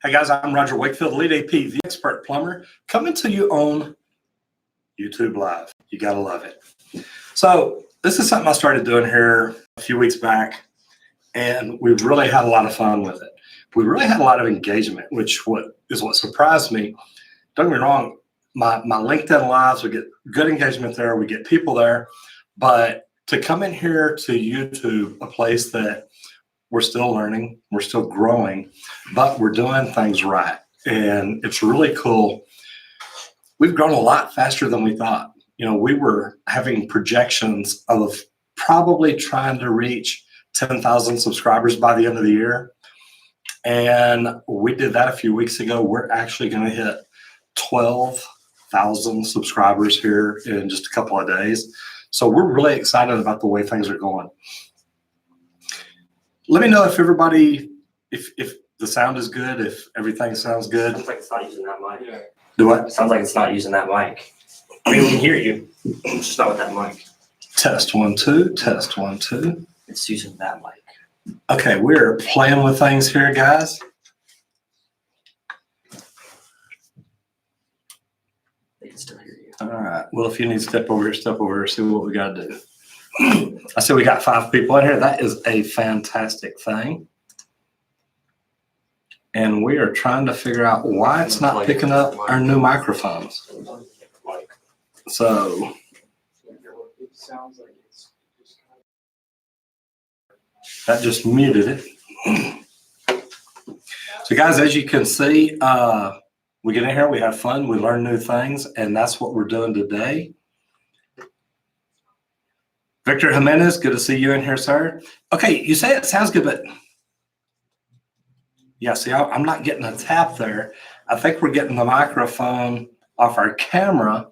Hey guys, I'm Roger Wakefield, lead AP, the expert plumber, coming to you on YouTube Live. You gotta love it. So this is something I started doing here a few weeks back, and we've really had a lot of fun with it. We really had a lot of engagement, which what surprised me. Don't get me wrong, my LinkedIn Lives, we get good engagement there, we get people there, but to come in here to YouTube, a place that we're still learning, we're still growing, but we're doing things right. And it's really cool. We've grown a lot faster than we thought. You know, we were having projections of probably trying to reach 10,000 subscribers by the end of the year. And we did that a few weeks ago. We're actually going to hit 12,000 subscribers here in just a couple of days. So we're really excited about the way things are going. Let me know if everybody, if the sound is good, if everything sounds good. Sounds like it's not using that mic. Yeah. Do what? It sounds like it's not using that mic. I mean, we can hear you. It's just not with that mic. Test 1 2. Test 1 2. It's using that mic. Okay, we're playing with things here, guys. They can still hear you. All right. Well, if you need to step over here, see what we got to do. I see we got 5 people in here. That is a fantastic thing. And we are trying to figure out why it's not picking up our new microphones. So that just muted it. So guys, as you can see, we get in here, we have fun, we learn new things, and that's what we're doing today. Victor Jimenez, good to see you in here, sir. Okay, you say it sounds good, but yeah, see, I'm not getting a tap there. I think we're getting the microphone off our camera,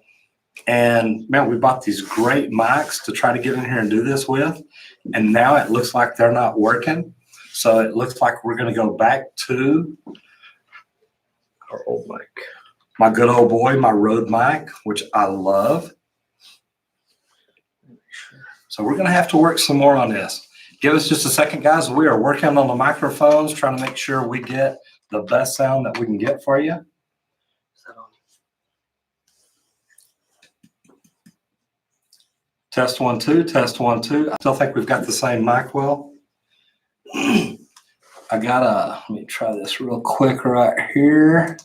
and man, we bought these great mics to try to get in here and do this with, and now it looks like they're not working. So it looks like we're going to go back to our old mic. My good old boy, my Rode mic, which I love. So we're going to have to work some more on this. Give us just a second, guys. We are working on the microphones, trying to make sure we get the best sound that we can get for you. Test 1 2. Test 1 2. I still think we've got the same mic well. Let me try this real quick right here.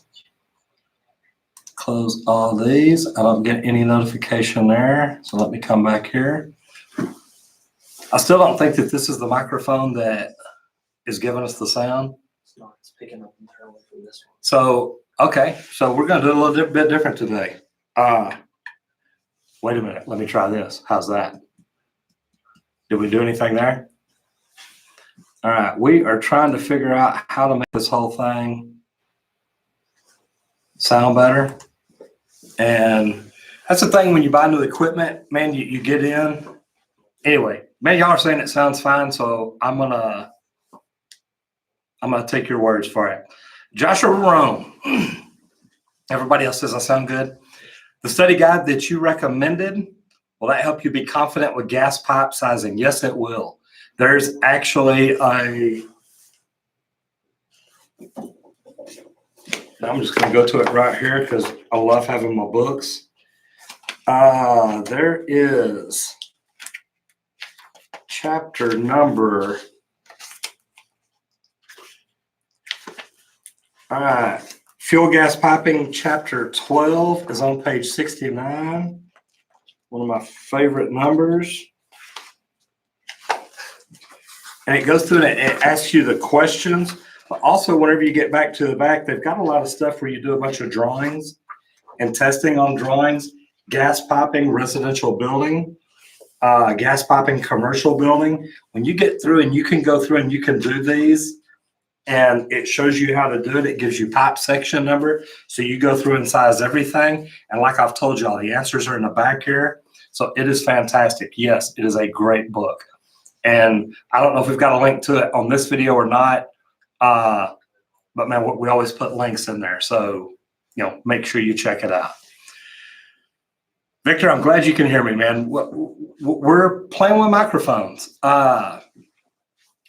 Close all these. I don't get any notification there. So let me come back here. I still don't think that this is the microphone that is giving us the sound. It's not. It's picking up internally from this one. So, okay. So we're going to do a little bit different today. Wait a minute. Let me try this. How's that? Did we do anything there? All right. We are trying to figure out how to make this whole thing sound better. And that's the thing when you buy new equipment, man, you get in. Anyway, man, y'all are saying it sounds fine, so I'm gonna take your words for it. Joshua Rome. Everybody else says I sound good. The study guide that you recommended, will that help you be confident with gas pipe sizing? Yes, it will. There's actually I'm just gonna go to it right here because I love having my books. There is chapter number, all right, fuel gas piping, chapter 12 is on page 69. One of my favorite numbers. And it goes through and it asks you the questions, but also whenever you get back to the back, they've got a lot of stuff where you do a bunch of drawings and testing on drawings, gas piping, residential building, gas piping, commercial building. When you get through and you can go through and you can do these and it shows you how to do it, it gives you pipe section number. So you go through and size everything. And like I've told y'all, the answers are in the back here. So it is fantastic. Yes, it is a great book. And I don't know if we've got a link to it on this video or not. But man, we always put links in there. So, you know, make sure you check it out. Victor, I'm glad you can hear me, man. We're playing with microphones.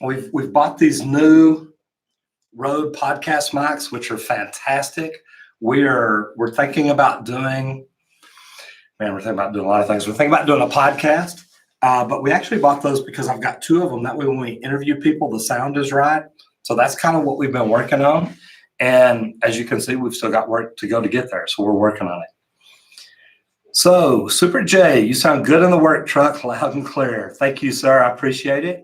We've bought these new Rode podcast mics, which are fantastic. We're thinking about doing, we're thinking about doing a lot of things. We're thinking about doing a podcast, but we actually bought those because I've got 2 of them. That way when we interview people, the sound is right. So that's kind of what we've been working on. And as you can see, we've still got work to go to get there. So we're working on it. So Super J, you sound good in the work truck, loud and clear. Thank you, sir. I appreciate it.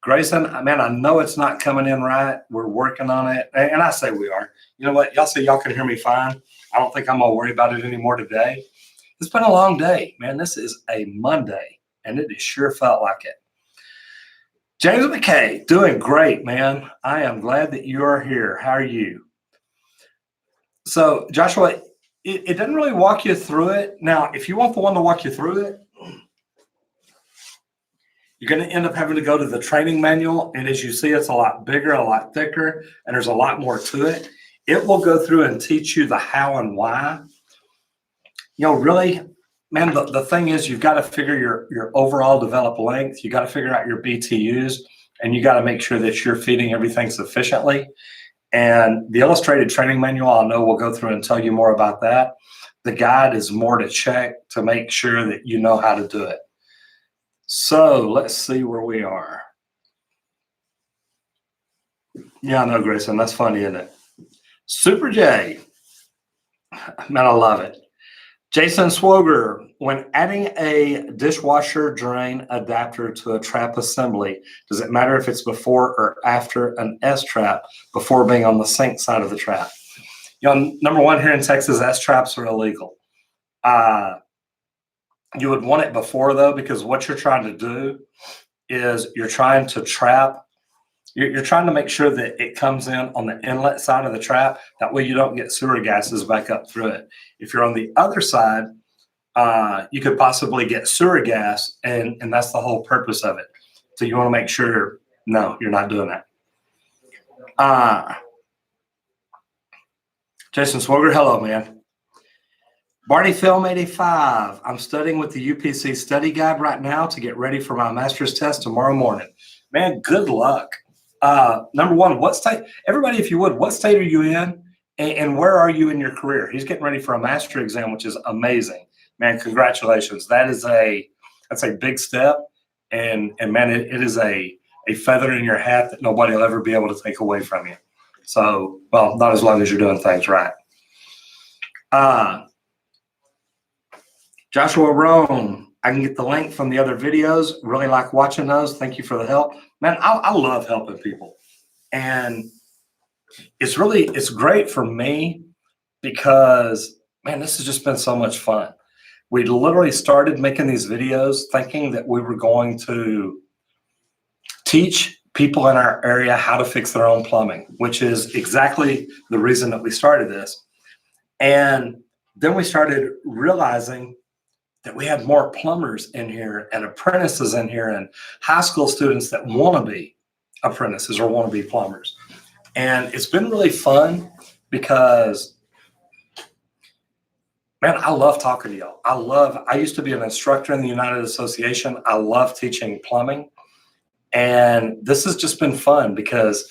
Grayson, man, I know it's not coming in right. We're working on it. And I say we are. You know what? Y'all say y'all can hear me fine. I don't think I'm going to worry about it anymore today. It's been a long day, man. This is a Monday, and it has sure felt like it. James McKay, doing great, man. I am glad that you are here. How are you? So, Joshua, it doesn't really walk you through it. Now, if you want the one to walk you through it, you're going to end up having to go to the training manual. And as you see, it's a lot bigger, a lot thicker, and there's a lot more to it. It will go through and teach you the how and why. Really, man, the thing is you've got to figure your overall developed length. You got to figure out your BTUs, and you got to make sure that you're feeding everything sufficiently. And the illustrated training manual, I know we'll go through and tell you more about that. The guide is more to check to make sure that you know how to do it. So let's see where we are. Yeah, I know, Grayson. That's funny, isn't it? Super J. Man, I love it. Jason Swoger, when adding a dishwasher drain adapter to a trap assembly, does it matter if it's before or after an S-trap before being on the sink side of the trap? Number one, here in Texas, S-traps are illegal. You would want it before, though, because what you're trying to do is you're trying to trap. You're trying to make sure that it comes in on the inlet side of the trap. That way you don't get sewer gases back up through it. If you're on the other side, you could possibly get sewer gas, and that's the whole purpose of it. So you want to make sure, no, you're not doing that. Jason Swoger, hello, man. Barney Film 85. I'm studying with the UPC study guide right now to get ready for my master's test tomorrow morning. Man, good luck. Number one, what state? Everybody, if you would, what state are you in, and where are you in your career? He's getting ready for a master exam, which is amazing. Man, congratulations. That's a big step, and man, it is a feather in your hat that nobody will ever be able to take away from you. So, well, not as long as you're doing things right. Joshua Roan, I can get the link from the other videos. Really like watching those. Thank you for the help. Man, I love helping people. And it's great for me because, man, this has just been so much fun. We literally started making these videos thinking that we were going to teach people in our area how to fix their own plumbing, which is exactly the reason that we started this. And then we started realizing that we had more plumbers in here and apprentices in here and high school students that want to be apprentices or want to be plumbers. And it's been really fun because, man, I love talking to y'all. I used to be an instructor in the United Association. I love teaching plumbing. And this has just been fun because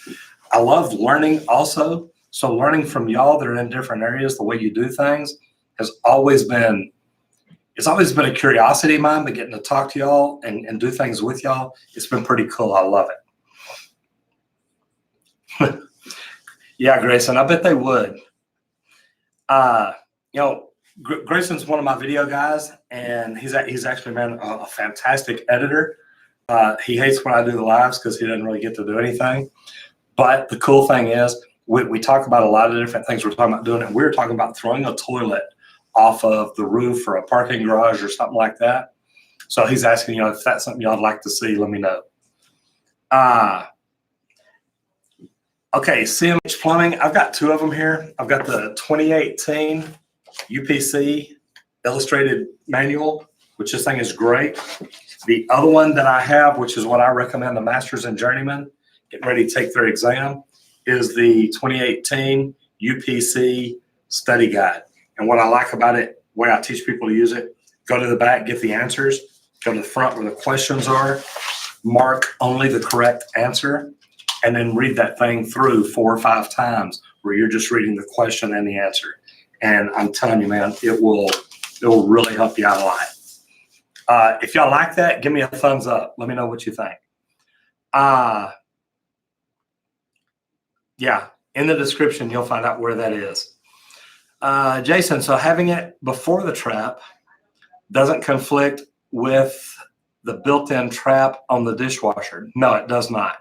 I love learning also. So learning from y'all that are in different areas, the way you do things has always been, it's always been a curiosity of mine, but getting to talk to y'all and do things with y'all, it's been pretty cool. I love it. Yeah, Grayson, I bet they would. Grayson's one of my video guys, and he's actually, man, a fantastic editor. He hates when I do the lives because he doesn't really get to do anything. But the cool thing is we talk about a lot of different things we're talking about doing, and we're talking about throwing a toilet off of the roof or a parking garage or something like that. So he's asking, if that's something y'all would like to see, let me know. Okay, CMH Plumbing. I've got 2 of them here. I've got the 2018 UPC Illustrated Manual, which this thing is great. The other one that I have, which is what I recommend the Masters and Journeyman getting ready to take their exam, is the 2018 UPC Study Guide. And what I like about it, the way I teach people to use it, go to the back, get the answers, go to the front where the questions are, mark only the correct answer, and then read that thing through 4 or 5 times where you're just reading the question and the answer. And I'm telling you, man, it will really help you out a lot. If y'all like that, give me a thumbs up. Let me know what you think. Yeah, in the description, you'll find out where that is. Jason, so having it before the trap doesn't conflict with the built-in trap on the dishwasher. No, it does not.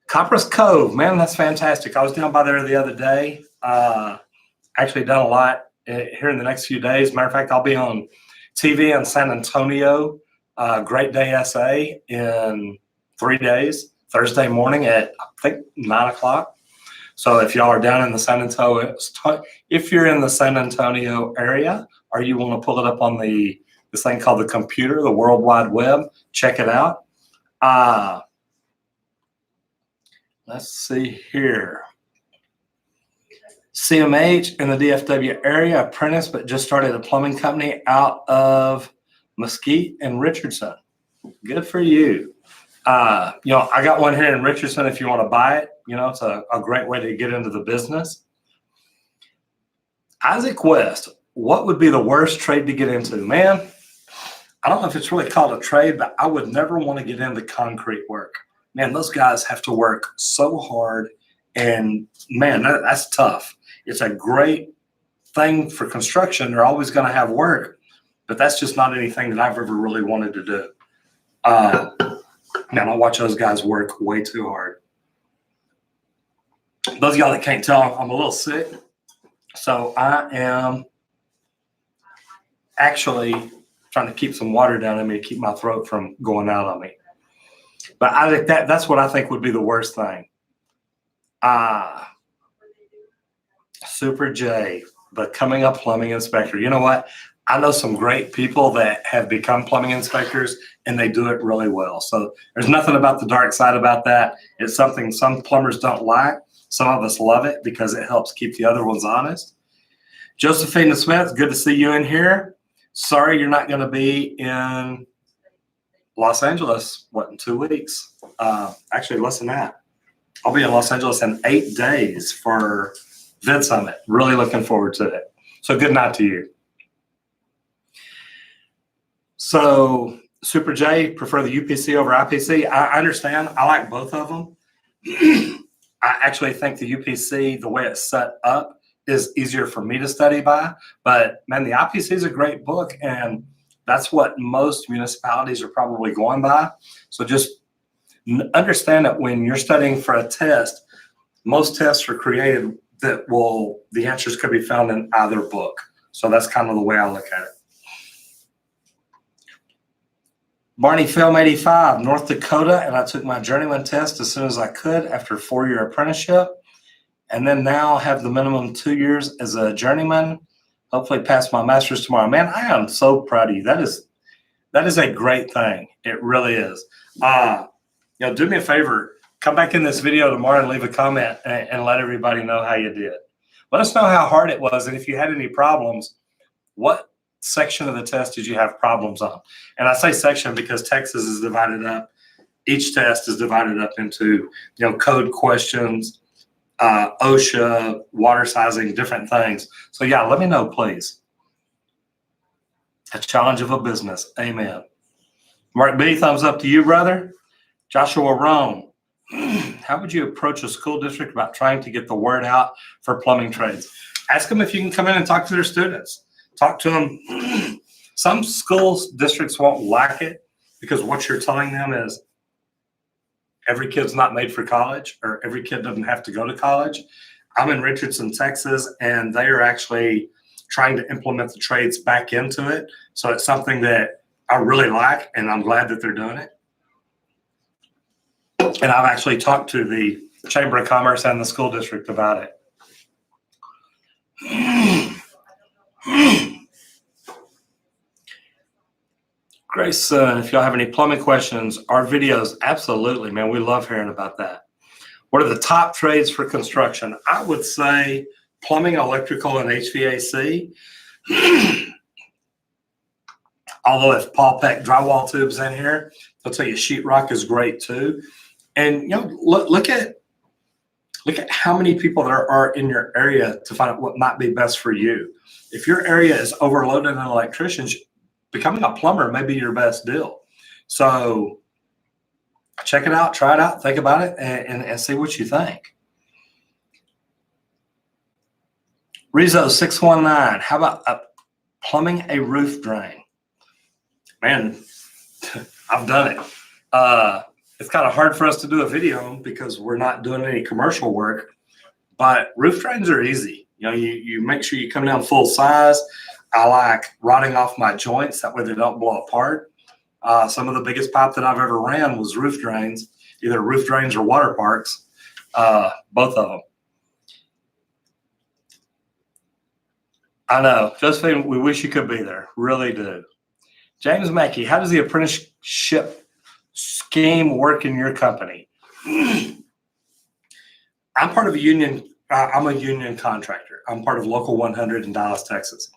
Copper's Cove, man, that's fantastic. I was down by there the other day. Actually done a lot here in the next few days. Matter of fact, I'll be on TV in San Antonio, Great Day SA in 3 days, Thursday morning at, I think, 9 o'clock. So if y'all are down in the San Antonio, if you're in the San Antonio area, or you want to pull it up on this thing called the computer, the World Wide Web, check it out. Let's see here. CMH in the DFW area, apprentice, but just started a plumbing company out of Mesquite and Richardson. Good for you. I got one here in Richardson if you want to buy it. It's a great way to get into the business. Isaac West, what would be the worst trade to get into? Man, I don't know if it's really called a trade, but I would never want to get into concrete work. Man, those guys have to work so hard, and man, that's tough. It's a great thing for construction. They're always going to have work, but that's just not anything that I've ever really wanted to do. Man, I watch those guys work way too hard. Those of y'all that can't tell, I'm a little sick. So I am actually trying to keep some water down in me to keep my throat from going out on me. But I think that's what I think would be the worst thing. Super J, becoming a plumbing inspector. You know what? I know some great people that have become plumbing inspectors, and they do it really well. So there's nothing about the dark side about that. It's something some plumbers don't like. Some of us love it because it helps keep the other ones honest. Josephine Smith, good to see you in here. Sorry you're not going to be in Los Angeles, in 2 weeks? Actually, less than that. I'll be in Los Angeles in 8 days for Vid Summit. Really looking forward to it. So good night to you. So Super J, prefer the UPC over IPC. I understand. I like both of them. I actually think the UPC, the way it's set up, is easier for me to study by. But man, the IPC is a great book, and that's what most municipalities are probably going by. So just understand that when you're studying for a test, most tests are created that the answers could be found in either book. So that's kind of the way I look at it. Barney Film 85, North Dakota, and I took my journeyman test as soon as I could after a 4-year apprenticeship, and then now have the minimum 2 years as a journeyman. Hopefully pass my master's tomorrow. Man, I am so proud of you. That is a great thing. It really is. Do me a favor. Come back in this video tomorrow and leave a comment and let everybody know how you did. Let us know how hard it was, and if you had any problems, what section of the test did you have problems on? And I say section because Texas is divided up. Each test is divided up into, code questions, OSHA, water sizing, different things. So yeah, let me know, please. A challenge of a business. Amen. Mark B, thumbs up to you, brother. Joshua Rome, how would you approach a school district about trying to get the word out for plumbing trades? Ask them if you can come in and talk to their students. Talk to them. Some school districts won't like it because what you're telling them is every kid's not made for college, or every kid doesn't have to go to college. I'm in Richardson, Texas, and they are actually trying to implement the trades back into it. So it's something that I really like, and I'm glad that they're doing it. And I've actually talked to the Chamber of Commerce and the school district about it. Grayson, if y'all have any plumbing questions, our videos, absolutely, man. We love hearing about that. What are the top trades for construction? I would say plumbing, electrical, and HVAC. Although if Paul Peck drywall tubes in here, I'll tell you sheetrock is great too. And look at how many people there are in your area to find out what might be best for you. If your area is overloaded in electricians, becoming a plumber may be your best deal. So check it out, try it out, think about it, and see what you think. Rizzo 619, how about plumbing a roof drain? Man, I've done it. It's kind of hard for us to do a video because we're not doing any commercial work, but roof drains are easy. You make sure you come down full size. I like rotting off my joints, that way they don't blow apart. Some of the biggest pipe that I've ever ran was roof drains, either roof drains or water parks, both of them. I know, Josephine, we wish you could be there, really do. James Mackey, how does the apprenticeship scheme work in your company? I'm part of a union. I'm a union contractor. I'm part of Local 100 in Dallas, Texas.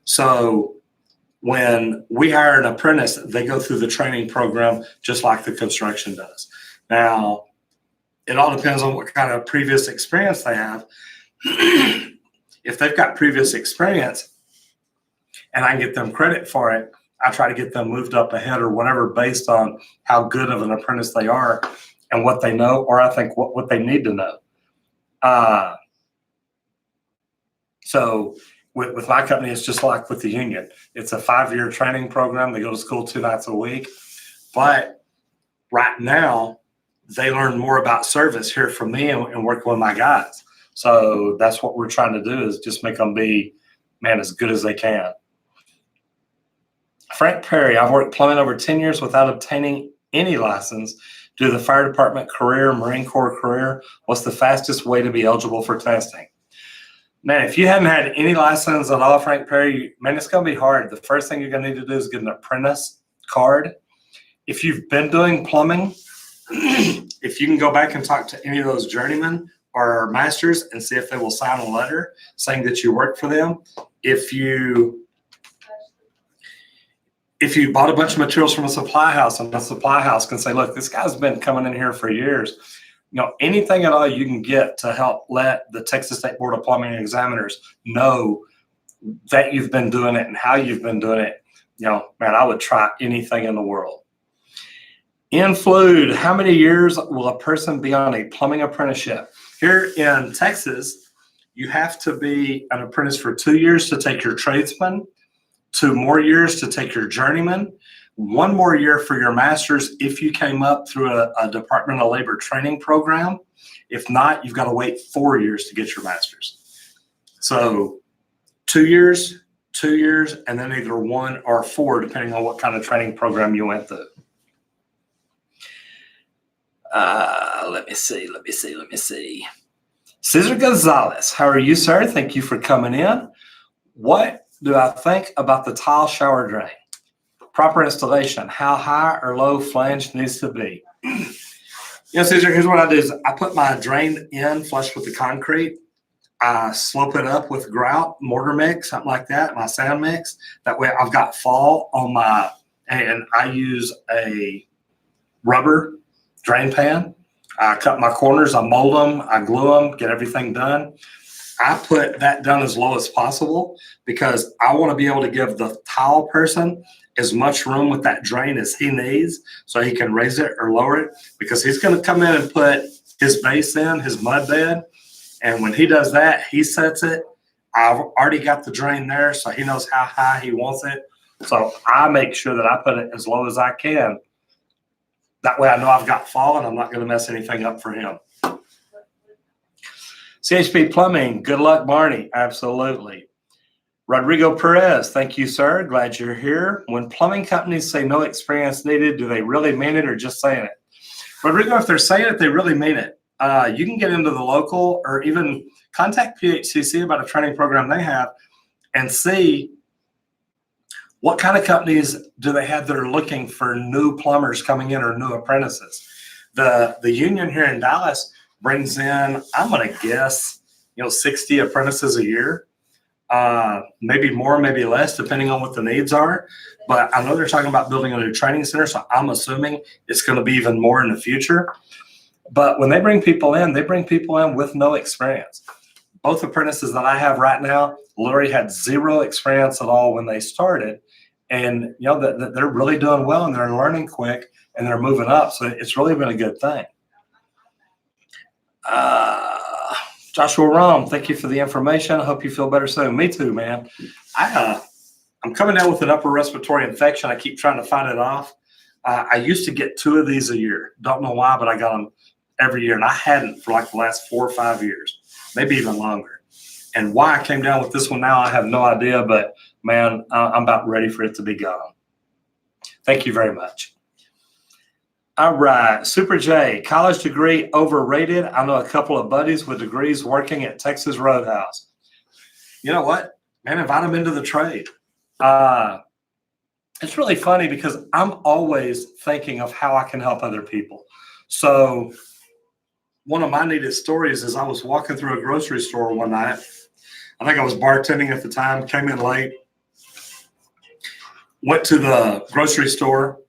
So when we hire an apprentice, they go through the training program just like the construction does. Now, it all depends on what kind of previous experience they have. If they've got previous experience and I can get them credit for it, I try to get them moved up ahead or whatever based on how good of an apprentice they are and what they know, or I think what they need to know. So with my company, it's just like with the union. It's a 5-year training program. They go to school 2 nights a week. But right now, they learn more about service here from me and working with my guys. So that's what we're trying to do, is just make them be, man, as good as they can. Frank Perry, I've worked plumbing over 10 years without obtaining any license due to the fire department career, Marine Corps career. What's the fastest way to be eligible for testing? Man, if you hadn't had any license at all, Frank Perry, man, it's going to be hard. The first thing you're going to need to do is get an apprentice card. If you've been doing plumbing, if you can go back and talk to any of those journeymen or masters and see if they will sign a letter saying that you work for them. If you bought a bunch of materials from a supply house, and the supply house can say, look, this guy's been coming in here for years. Anything at all you can get to help let the Texas State Board of Plumbing Examiners know that you've been doing it and how you've been doing it. Man, I would try anything in the world. In Fluid, how many years will a person be on a plumbing apprenticeship? Here in Texas, you have to be an apprentice for 2 years to take your tradesman, 2 more years to take your journeyman, 1 more year for your master's if you came up through a Department of Labor training program. If not, you've got to wait 4 years to get your master's. So 2 years, 2 years, and then either 1 or 4, depending on what kind of training program you went through. Let me see. Cesar Gonzalez, how are you, sir? Thank you for coming in. What do I think about the tile shower drain? Proper installation, how high or low flange needs to be? Cesar, here's what I do is I put my drain in flush with the concrete. I slope it up with grout, mortar mix, something like that, my sand mix. That way I've got fall on my, and I use a rubber drain pan. I cut my corners, I mold them, I glue them, get everything done. I put that done as low as possible because I want to be able to give the tile person as much room with that drain as he needs so he can raise it or lower it, because he's going to come in and put his base in, his mud bed. And when he does that, he sets it. I've already got the drain there, so he knows how high he wants it. So I make sure that I put it as low as I can. That way I know I've got fall and I'm not going to mess anything up for him. CHP Plumbing, good luck, Barney. Absolutely. Rodrigo Perez, thank you, sir. Glad you're here. When plumbing companies say no experience needed, do they really mean it or just saying it? Rodrigo, if they're saying it, they really mean it. You can get into the local or even contact PHCC about a training program they have and see what kind of companies do they have that are looking for new plumbers coming in or new apprentices. The union here in Dallas brings in, I'm going to guess, 60 apprentices a year. Maybe more, maybe less, depending on what the needs are. But I know they're talking about building a new training center, so I'm assuming it's going to be even more in the future. But when they bring people in, they bring people in with no experience. Both apprentices that I have right now literally had zero experience at all when they started. And, you know, they're really doing well and they're learning quick and they're moving up. So it's really been a good thing. Joshua Rom, thank you for the information. I hope you feel better soon. Me too, man. I'm coming down with an upper respiratory infection. I keep trying to fight it off. I used to get 2 of these a year. Don't know why, but I got them every year. And I hadn't for like the last 4 or 5 years, maybe even longer. And why I came down with this one now, I have no idea. But, man, I'm about ready for it to be gone. Thank you very much. All right, Super J, college degree overrated. I know a couple of buddies with degrees working at Texas Roadhouse. You know what? Man, invite them into the trade. It's really funny because I'm always thinking of how I can help other people. So one of my neatest stories is I was walking through a grocery store one night. I think I was bartending at the time, came in late, went to the grocery store.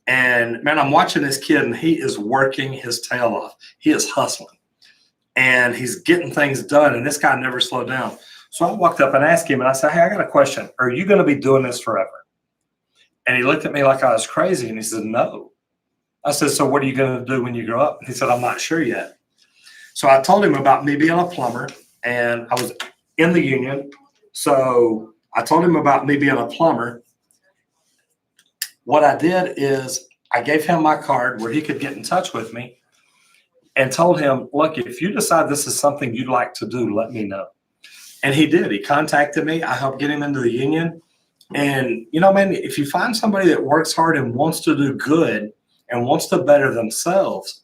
And, man, I'm watching this kid, and he is working his tail off. He is hustling, and he's getting things done, and this guy never slowed down. So I walked up and asked him, and I said, hey, I got a question. Are you going to be doing this forever? And he looked at me like I was crazy, and he said, no. I said, so what are you going to do when you grow up? And he said, I'm not sure yet. So I told him about me being a plumber, and I was in the union. So I told him about me being a plumber. What I did is I gave him my card where he could get in touch with me and told him, look, if you decide this is something you'd like to do, let me know. And he did. He contacted me. I helped get him into the union. And, you know, man, if you find somebody that works hard and wants to do good and wants to better themselves,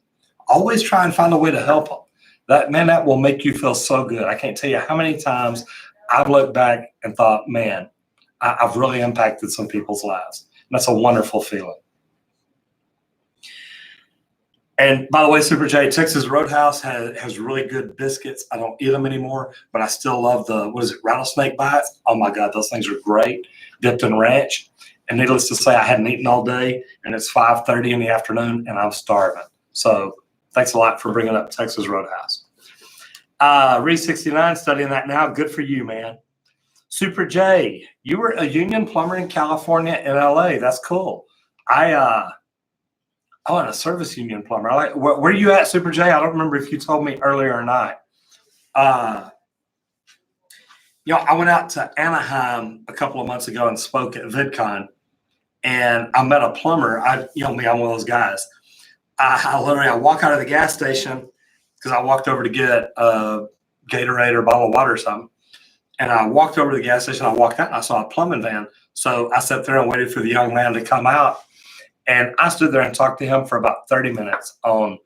always try and find a way to help them. That will make you feel so good. I can't tell you how many times I've looked back and thought, man, I've really impacted some people's lives. That's a wonderful feeling. And by the way, Super J, Texas Roadhouse has really good biscuits. I don't eat them anymore, but I still love rattlesnake bites? Oh my God, those things are great, dipped in ranch. And needless to say, I hadn't eaten all day, and it's 5:30 in the afternoon, and I'm starving. So thanks a lot for bringing up Texas Roadhouse. Reed 69, studying that now. Good for you, man. Super J, you were a union plumber in California in LA. That's cool. I'm a service union plumber. Where are you at, Super J? I don't remember if you told me earlier or not. You know, I went out to Anaheim a couple of months ago and spoke at VidCon, and I met a plumber. I'm one of those guys. I walk out of the gas station because I walked over to get a Gatorade or a bottle of water or something. And I walked over to the gas station. I walked out and I saw a plumbing van. So I sat there and waited for the young man to come out. And I stood there and talked to him for about 30 minutes on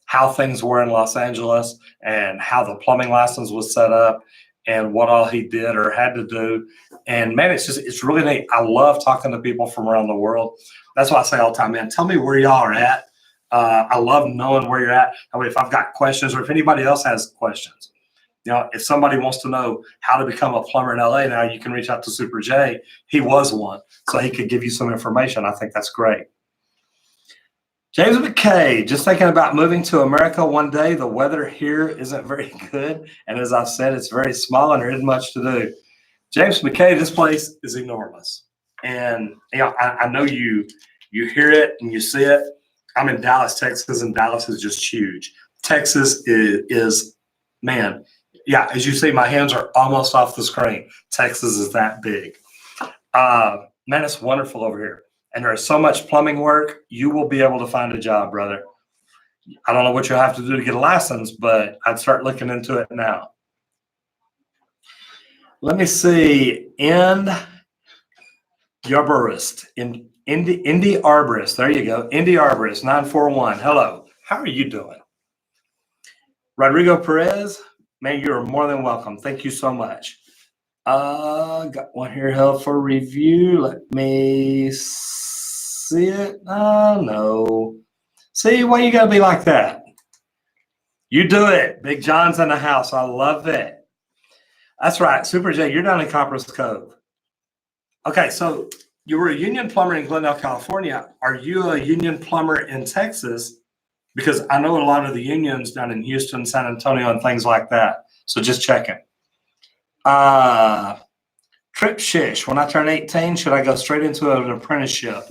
how things were in Los Angeles and how the plumbing license was set up and what all he did or had to do. And man, it's really neat. I love talking to people from around the world. That's why I say all the time, man, tell me where y'all are at. I love knowing where you're at. I mean, if I've got questions or if anybody else has questions. You know, if somebody wants to know how to become a plumber in LA now, you can reach out to Super J. He was one, so he could give you some information. I think that's great. James McKay, just thinking about moving to America one day. The weather here isn't very good. And as I've said, it's very small and there isn't much to do. James McKay, this place is enormous. And you know, I know you hear it and you see it. I'm in Dallas, Texas, and Dallas is just huge. Texas is man, yeah, as you see, my hands are almost off the screen. Texas is that big. Man, it's wonderful over here. And there is so much plumbing work, you will be able to find a job, brother. I don't know what you'll have to do to get a license, but I'd start looking into it now. Let me see. Indy Arborist. There you go. Indy Arborist 941. Hello. How are you doing? Rodrigo Perez. Man, you're more than welcome. Thank you so much. Got one here held for review. Let me see it. Oh, no. See, why you got to be like that? You do it. Big John's in the house. I love it. That's right. Super J, you're down in Copper's Cove. Okay, so you were a union plumber in Glendale, California. Are you a union plumber in Texas? because I know a lot of the unions down in Houston, San Antonio, and things like that. So just checking. Trip shish. When I turn 18, should I go straight into an apprenticeship?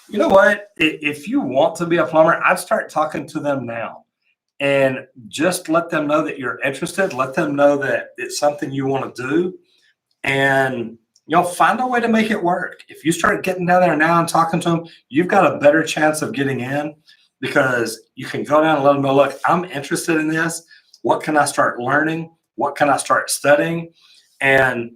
You know what? If you want to be a plumber, I'd start talking to them now and just let them know that you're interested. Let them know that it's something you want to do, and find a way to make it work. If you start getting down there now and talking to them, you've got a better chance of getting in, because you can go down and let them know, look, I'm interested in this. What can I start learning? What can I start studying? And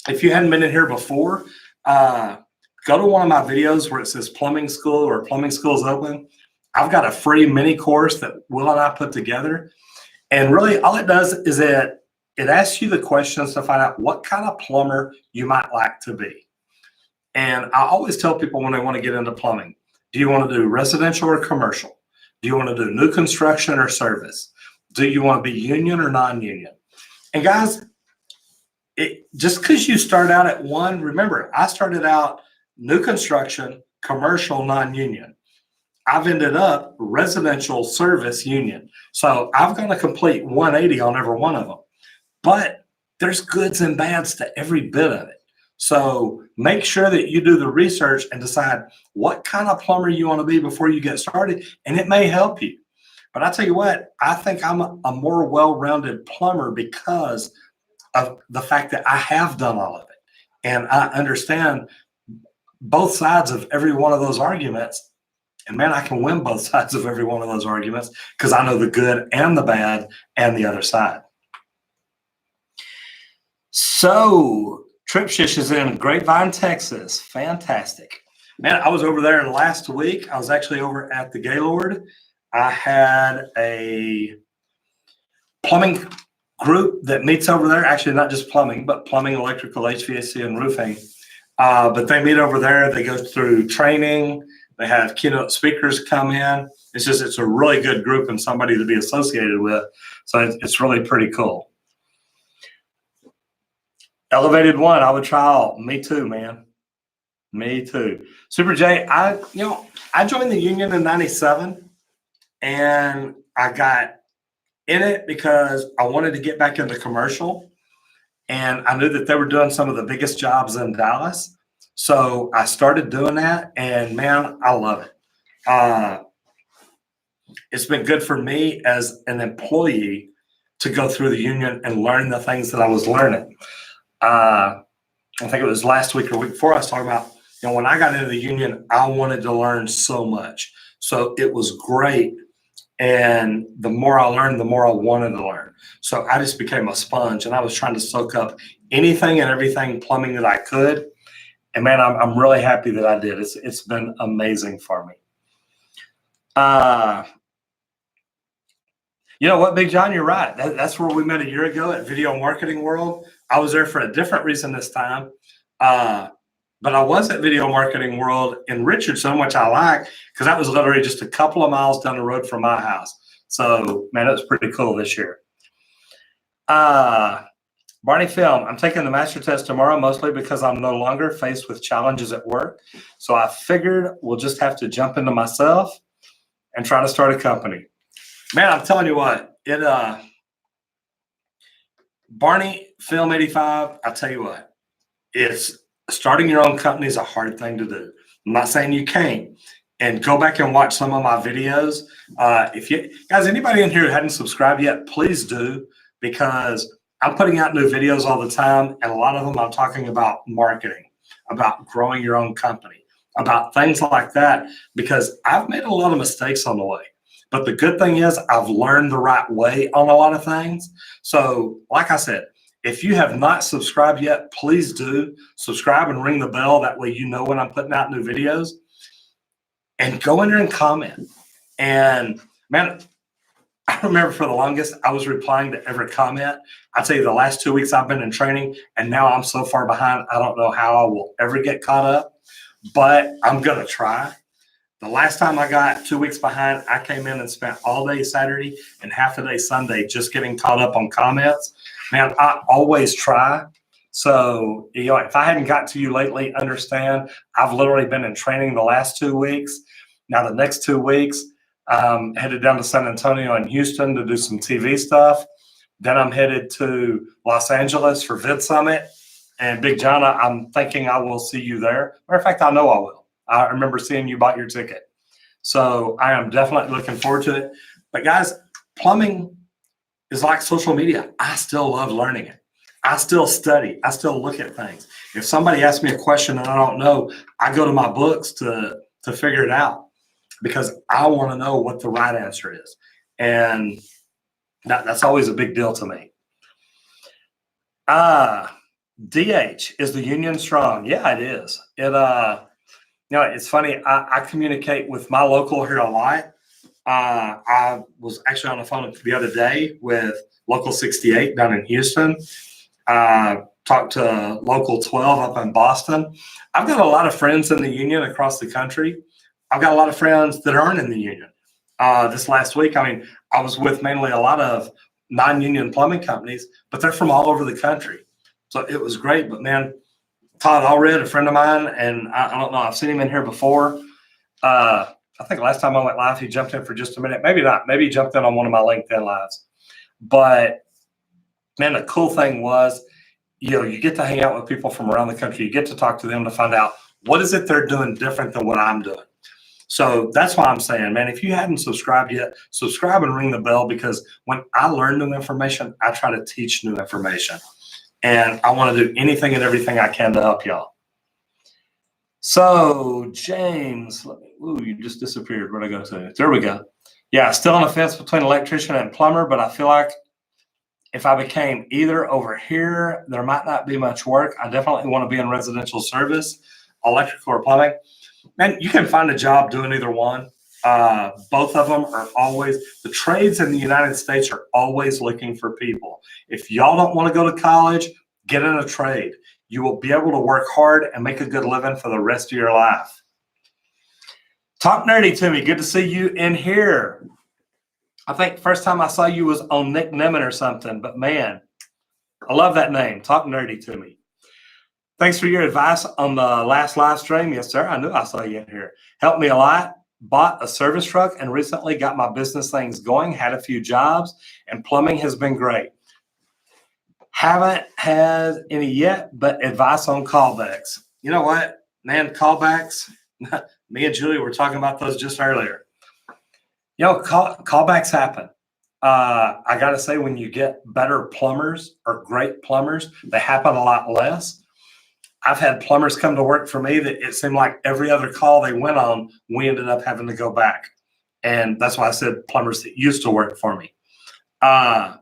if you hadn't been in here before, go to one of my videos where it says plumbing school or plumbing school's open. I've got a free mini course that Will and I put together. And really all it does is it asks you the questions to find out what kind of plumber you might like to be. And I always tell people when they want to get into plumbing, do you want to do residential or commercial? Do you want to do new construction or service? Do you want to be union or non-union? And guys, just because you start out at one, remember, I started out new construction, commercial, non-union. I've ended up residential, service, union. So I've got a complete 180 on every one of them. But there's goods and bads to every bit of it. So make sure that you do the research and decide what kind of plumber you want to be before you get started, and it may help you. But I tell you what, I think I'm a more well-rounded plumber because of the fact that I have done all of it. And I understand both sides of every one of those arguments. And man, I can win both sides of every one of those arguments because I know the good and the bad and the other side. So Trip Shish is in Grapevine, Texas. Fantastic. Man, I was over there last week. I was actually over at the Gaylord. I had a plumbing group that meets over there. Actually, not just plumbing, but plumbing, electrical, HVAC, and roofing. But they meet over there. They go through training. They have keynote speakers come in. It's a really good group and somebody to be associated with. So it's really pretty cool. Elevated one, I would try all. Me too, man. Me too. Super J, I joined the union in '97, and I got in it because I wanted to get back into commercial, and I knew that they were doing some of the biggest jobs in Dallas. So I started doing that, and man, I love it. It's been good for me as an employee to go through the union and learn the things that I was learning. I think it was last week or week before I was talking about, when I got into the union, I wanted to learn so much. So it was great. And the more I learned, the more I wanted to learn. So I just became a sponge, and I was trying to soak up anything and everything plumbing that I could. And man, I'm really happy that I did. It's been amazing for me. You know what, Big John, you're right. That's where we met a year ago at Video Marketing World. I was there for a different reason this time. But I was at Video Marketing World in Richardson, which I like, because that was literally just a couple of miles down the road from my house. So, man, it was pretty cool this year. Barney Film, I'm taking the master test tomorrow, mostly because I'm no longer faced with challenges at work. So I figured we'll just have to jump into myself and try to start a company. Man, I'm telling you what, Barney Film 85, I tell you what, it's starting your own company is a hard thing to do. I'm not saying you can't. And go back and watch some of my videos. If you guys, anybody in here who hadn't subscribed yet, please do, because I'm putting out new videos all the time, and a lot of them I'm talking about marketing, about growing your own company, about things like that, because I've made a lot of mistakes on the way. But the good thing is I've learned the right way on a lot of things. So like I said, if you have not subscribed yet, please do subscribe and ring the bell. That way you know when I'm putting out new videos. And go in there and comment. And man, I remember for the longest, I was replying to every comment. I tell you, the last 2 weeks I've been in training, and now I'm so far behind, I don't know how I will ever get caught up, but I'm going to try. The last time I got 2 weeks behind, I came in and spent all day Saturday and half a day Sunday just getting caught up on comments. Man, I always try. So, if I hadn't got to you lately, understand, I've literally been in training the last 2 weeks. Now, the next 2 weeks, Headed down to San Antonio and Houston to do some TV stuff. Then I'm headed to Los Angeles for Vid Summit. And Big John, I'm thinking I will see you there. Matter of fact, I know I will. I remember seeing you bought your ticket. So I am definitely looking forward to it. But guys, plumbing is like social media. I still love learning it. I still study. I still look at things. If somebody asks me a question and I don't know, I go to my books to figure it out because I want to know what the right answer is. And that's always a big deal to me. DH, is the union strong? Yeah, it is. It's funny. I communicate with my local here a lot. I was actually on the phone the other day with Local 68 down in Houston. Talked to Local 12 up in Boston. I've got a lot of friends in the union across the country. I've got a lot of friends that aren't in the union. This last week, I was with mainly a lot of non-union plumbing companies, but they're from all over the country. So it was great. But man, Todd Allred, a friend of mine, and I don't know, I've seen him in here before. I think last time I went live, he jumped in for just a minute. Maybe not. Maybe he jumped in on one of my LinkedIn lives. But man, the cool thing was, you get to hang out with people from around the country. You get to talk to them to find out what is it they're doing different than what I'm doing. So that's why I'm saying, man, if you hadn't subscribed yet, subscribe and ring the bell, because when I learn new information, I try to teach new information. And I want to do anything and everything I can to help y'all. So, James, you just disappeared. Where'd I go to? There we go. Yeah, still on the fence between electrician and plumber, but I feel like if I became either over here, there might not be much work. I definitely want to be in residential service, electrical or plumbing. Man, you can find a job doing either one. Both of them are always, the trades in the United States are always looking for people. If y'all don't want to go to college, get in a trade. You will be able to work hard and make a good living for the rest of your life. Talk nerdy to me. Good to see you in here. I think first time I saw you was on Nick Nemeth or something, but man, I love that name. Talk nerdy to me. Thanks for your advice on the last live stream. Yes, sir. I knew I saw you in here. Helped me a lot. Bought a service truck and recently got my business things going. Had a few jobs, and plumbing has been great. Haven't had any yet, but advice on callbacks. You know what, man, callbacks, me and Julie were talking about those just earlier. Callbacks happen. I got to say, when you get better plumbers or great plumbers, they happen a lot less. I've had plumbers come to work for me that it seemed like every other call they went on, we ended up having to go back. And that's why I said plumbers that used to work for me. All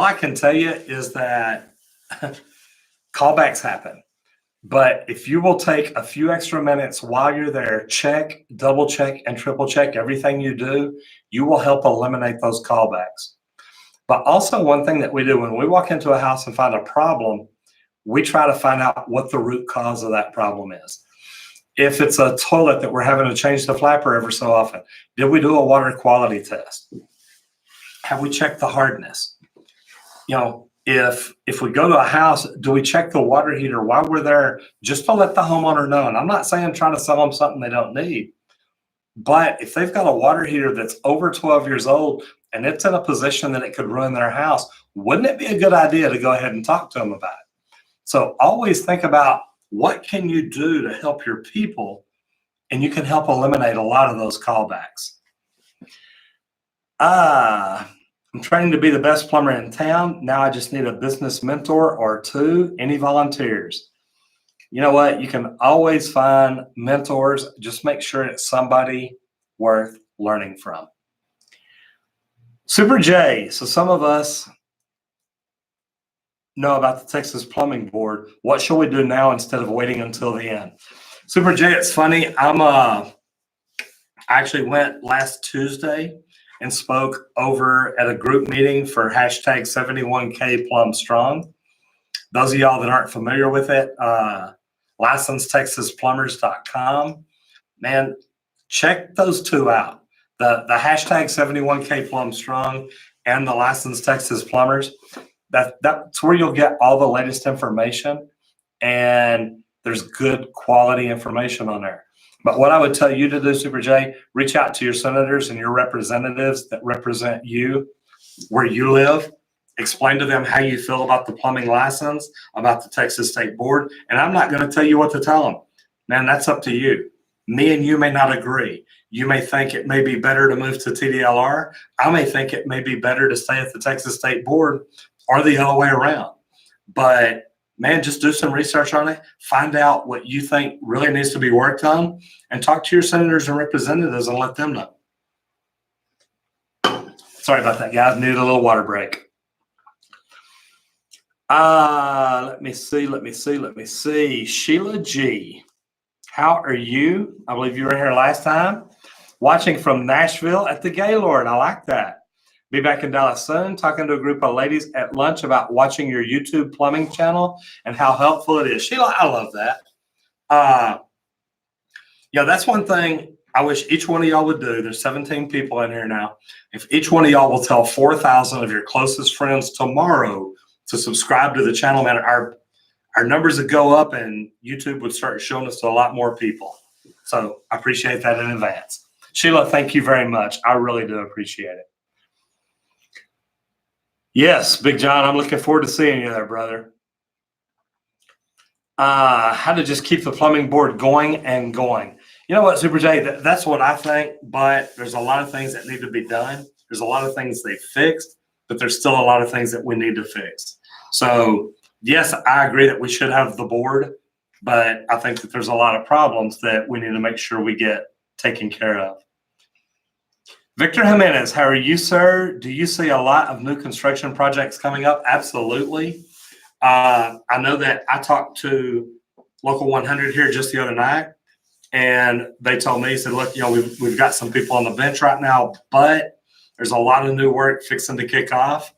I can tell you is that callbacks happen. But if you will take a few extra minutes while you're there, check, double check, and triple check everything you do, you will help eliminate those callbacks. But also, one thing that we do when we walk into a house and find a problem, we try to find out what the root cause of that problem is. If it's a toilet that we're having to change the flapper every so often, did we do a water quality test? Have we checked the hardness? If we go to a house, do we check the water heater while we're there just to let the homeowner know? And I'm not saying trying to sell them something they don't need, but if they've got a water heater that's over 12 years old and it's in a position that it could ruin their house, wouldn't it be a good idea to go ahead and talk to them about it? So always think about what can you do to help your people, and you can help eliminate a lot of those callbacks. I'm training to be the best plumber in town. Now I just need a business mentor or two. Any volunteers? You know what? You can always find mentors. Just make sure it's somebody worth learning from. Super J. So some of us know about the Texas Plumbing Board. What shall we do now instead of waiting until the end? Super J, it's funny. I actually went last Tuesday and spoke over at a group meeting for hashtag 71K Plum Strong. Those of y'all that aren't familiar with it, licensedtexasplumbers.com. Man, check those two out. The hashtag 71K Plum Strong and the Licensed Texas Plumbers. That's where you'll get all the latest information, and there's good quality information on there. But what I would tell you to do, Super J, reach out to your senators and your representatives that represent you where you live. Explain to them how you feel about the plumbing license, about the Texas State Board. And I'm not going to tell you what to tell them. Man, that's up to you. Me and you may not agree. You may think it may be better to move to TDLR. I may think it may be better to stay at the Texas State Board or the other way around. But man, just do some research on it. Find out what you think really needs to be worked on and talk to your senators and representatives and let them know. Sorry about that, guys. Needed a little water break. Let me see. Sheila G. How are you? I believe you were here last time. Watching from Nashville at the Gaylord. I like that. Be back in Dallas soon. Talking to a group of ladies at lunch about watching your YouTube plumbing channel and how helpful it is. Sheila, I love that. Yeah, that's one thing I wish each one of y'all would do. There's 17 people in here now. If each one of y'all will tell 4,000 of your closest friends tomorrow to subscribe to the channel, man, our numbers would go up and YouTube would start showing us to a lot more people. So I appreciate that in advance. Sheila, thank you very much. I really do appreciate it. Yes, Big John, I'm looking forward to seeing you there, brother. How to just keep the plumbing board going and going. You know what, Super J, that's what I think, but there's a lot of things that need to be done. There's a lot of things they fixed, but there's still a lot of things that we need to fix. So yes, I agree that we should have the board, but I think that there's a lot of problems that we need to make sure we get taken care of. Victor Jimenez, how are you, sir? Do you see a lot of new construction projects coming up? Absolutely. I know that I talked to Local 100 here just the other night, and they told me, said, look, we've got some people on the bench right now, but there's a lot of new work fixing to kick off.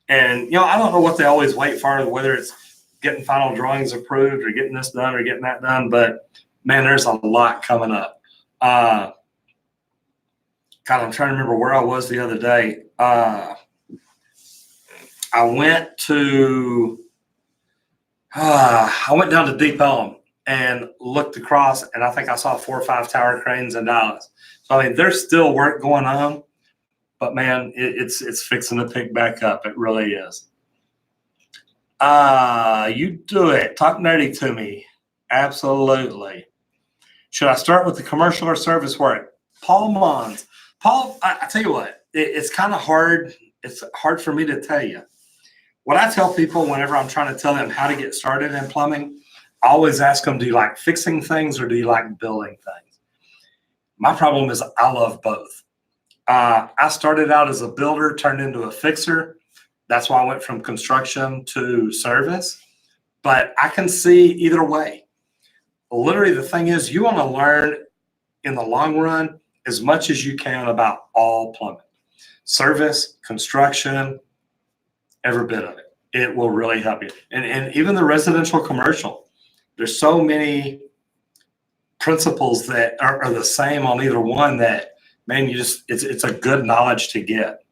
And, I don't know what they always wait for, whether it's getting final drawings approved or getting this done or getting that done. But, man, there's a lot coming up. God, I'm trying to remember where I was the other day. I went down to Deep Elm and looked across, and I think I saw 4 or 5 tower cranes in Dallas. So, I mean, there's still work going on. But man, it's fixing to pick back up. It really is. You do it. Talk nerdy to me. Absolutely. Should I start with the commercial or service work? Paul Mons. Paul, I tell you what, it's kind of hard. It's hard for me to tell you. What I tell people whenever I'm trying to tell them how to get started in plumbing, I always ask them, do you like fixing things or do you like building things? My problem is I love both. I started out as a builder, turned into a fixer. That's why I went from construction to service. But I can see either way. Literally, the thing is, you want to learn in the long run as much as you can about all plumbing. Service, construction, every bit of it. It will really help you. And even the residential commercial. There's so many principles that are the same on either one that, man, it's a good knowledge to get.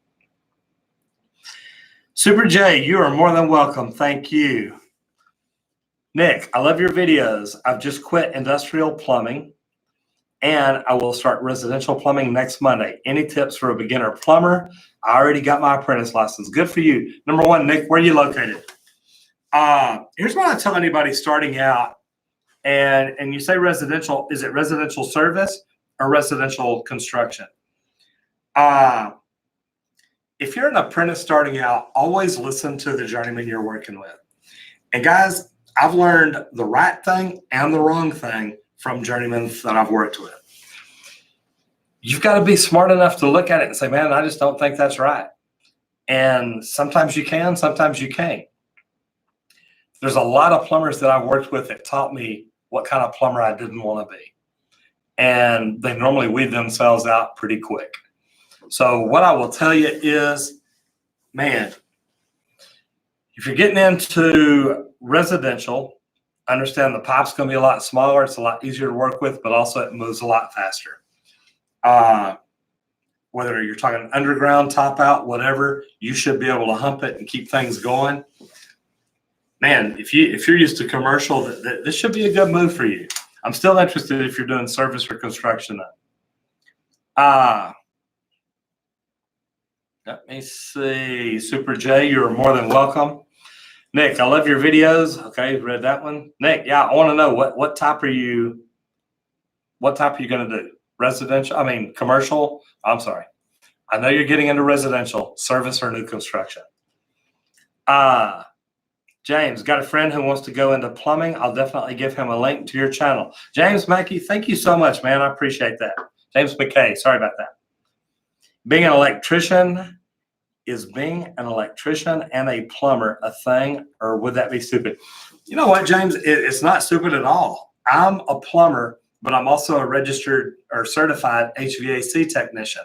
Super J, you are more than welcome. Thank you. Nick, I love your videos. I've just quit industrial plumbing and I will start residential plumbing next Monday. Any tips for a beginner plumber? I already got my apprentice license. Good for you. Number one, Nick, where are you located? Here's what I tell anybody starting out, and you say residential. Is it residential service or residential construction? If you're an apprentice starting out, always listen to the journeyman you're working with. And guys, I've learned the right thing and the wrong thing from journeymen that I've worked with. You've got to be smart enough to look at it and say, man, I just don't think that's right. And sometimes you can, sometimes you can't. There's a lot of plumbers that I've worked with that taught me what kind of plumber I didn't want to be. And they normally weed themselves out pretty quick. So what I will tell you is, man, if you're getting into residential, understand the pipe's going to be a lot smaller. It's a lot easier to work with, but also it moves a lot faster. Whether you're talking underground, top out, whatever, you should be able to hump it and keep things going. Man, if you're used to commercial, this should be a good move for you. I'm still interested if you're doing service or construction. Let me see. Super J, you're more than welcome. Nick, I love your videos. Okay, read that one. Nick, yeah, I want to know what type are you going to do? Residential, commercial. I'm sorry. I know you're getting into residential, service or new construction. James, got a friend who wants to go into plumbing. I'll definitely give him a link to your channel. James Mackey, thank you so much, man. I appreciate that. James McKay, sorry about that. Being an electrician, is being an electrician and a plumber a thing, or would that be stupid? You know what, James? It's not stupid at all. I'm a plumber, but I'm also a registered or certified HVAC technician.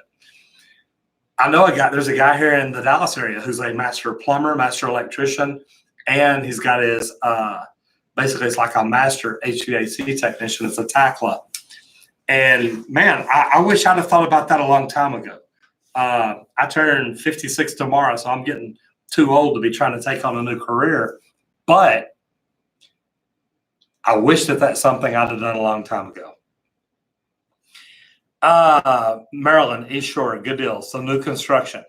I know there's a guy here in the Dallas area who's a master plumber, master electrician, and he's got his, basically it's like a master HVAC technician. It's a TACLA. And man, I wish I'd have thought about that a long time ago. I turn 56 tomorrow, so I'm getting too old to be trying to take on a new career. But I wish that's something I'd have done a long time ago. Maryland, East Shore, good deal. So new construction.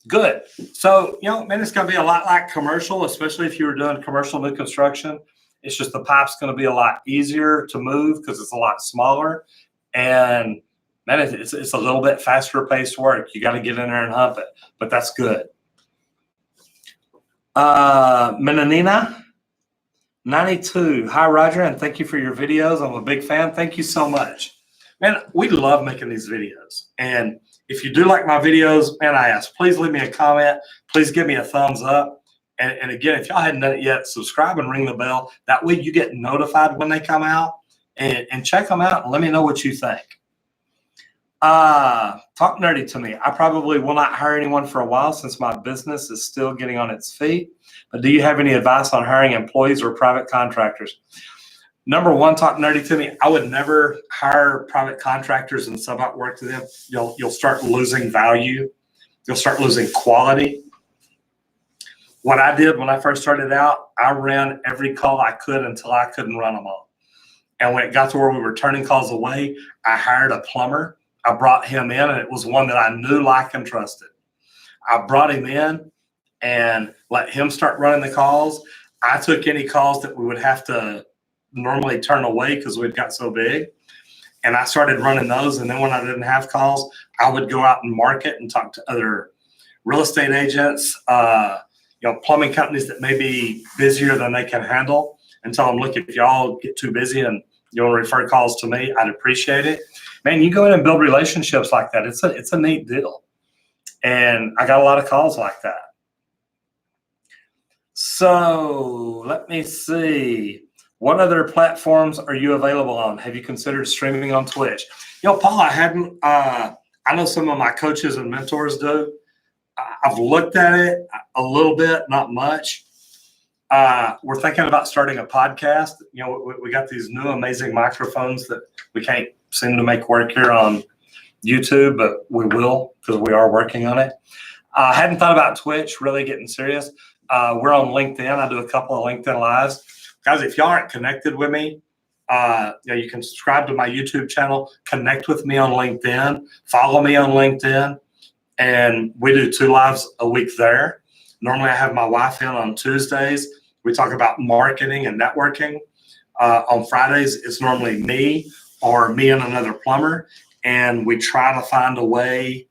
Good. So, man, it's going to be a lot like commercial, especially if you were doing commercial new construction. It's just the pipe's going to be a lot easier to move because it's a lot smaller. And man, it's a little bit faster paced work. You got to get in there and hump it, but that's good. Menonina 92. Hi, Roger, and thank you for your videos. I'm a big fan. Thank you so much. Man, we love making these videos. And if you do like my videos, man, I ask, please leave me a comment. Please give me a thumbs up. And again, if y'all hadn't done it yet, subscribe and ring the bell. That way you get notified when they come out. And check them out and let me know what you think. Talk nerdy to me. I probably will not hire anyone for a while since my business is still getting on its feet. But do you have any advice on hiring employees or private contractors? Number one, talk nerdy to me. I would never hire private contractors and sub out work to them. You'll start losing value. You'll start losing quality. What I did when I first started out, I ran every call I could until I couldn't run them all. And when it got to where we were turning calls away, I hired a plumber. I brought him in, and it was one that I knew, liked, and trusted. I brought him in and let him start running the calls. I took any calls that we would have to normally turn away because we'd got so big. And I started running those. And then when I didn't have calls, I would go out and market and talk to other real estate agents, plumbing companies that may be busier than they can handle, and tell them, look, if y'all get too busy and you want to refer calls to me, I'd appreciate it. Man, you go in and build relationships like that. It's a neat deal. And I got a lot of calls like that. So let me see. What other platforms are you available on? Have you considered streaming on Twitch? Paul, I hadn't. I know some of my coaches and mentors do. I've looked at it a little bit, not much. We're thinking about starting a podcast. We got these new amazing microphones that we can't seem to make work here on YouTube, but we will because we are working on it. I hadn't thought about Twitch, really getting serious. We're on LinkedIn. I do a couple of LinkedIn lives. Guys, if y'all aren't connected with me, you can subscribe to my YouTube channel, connect with me on LinkedIn, follow me on LinkedIn, and we do 2 lives a week there. Normally, I have my wife in on Tuesdays. We talk about marketing and networking. On Fridays, it's normally me or me and another plumber, and we try to find a way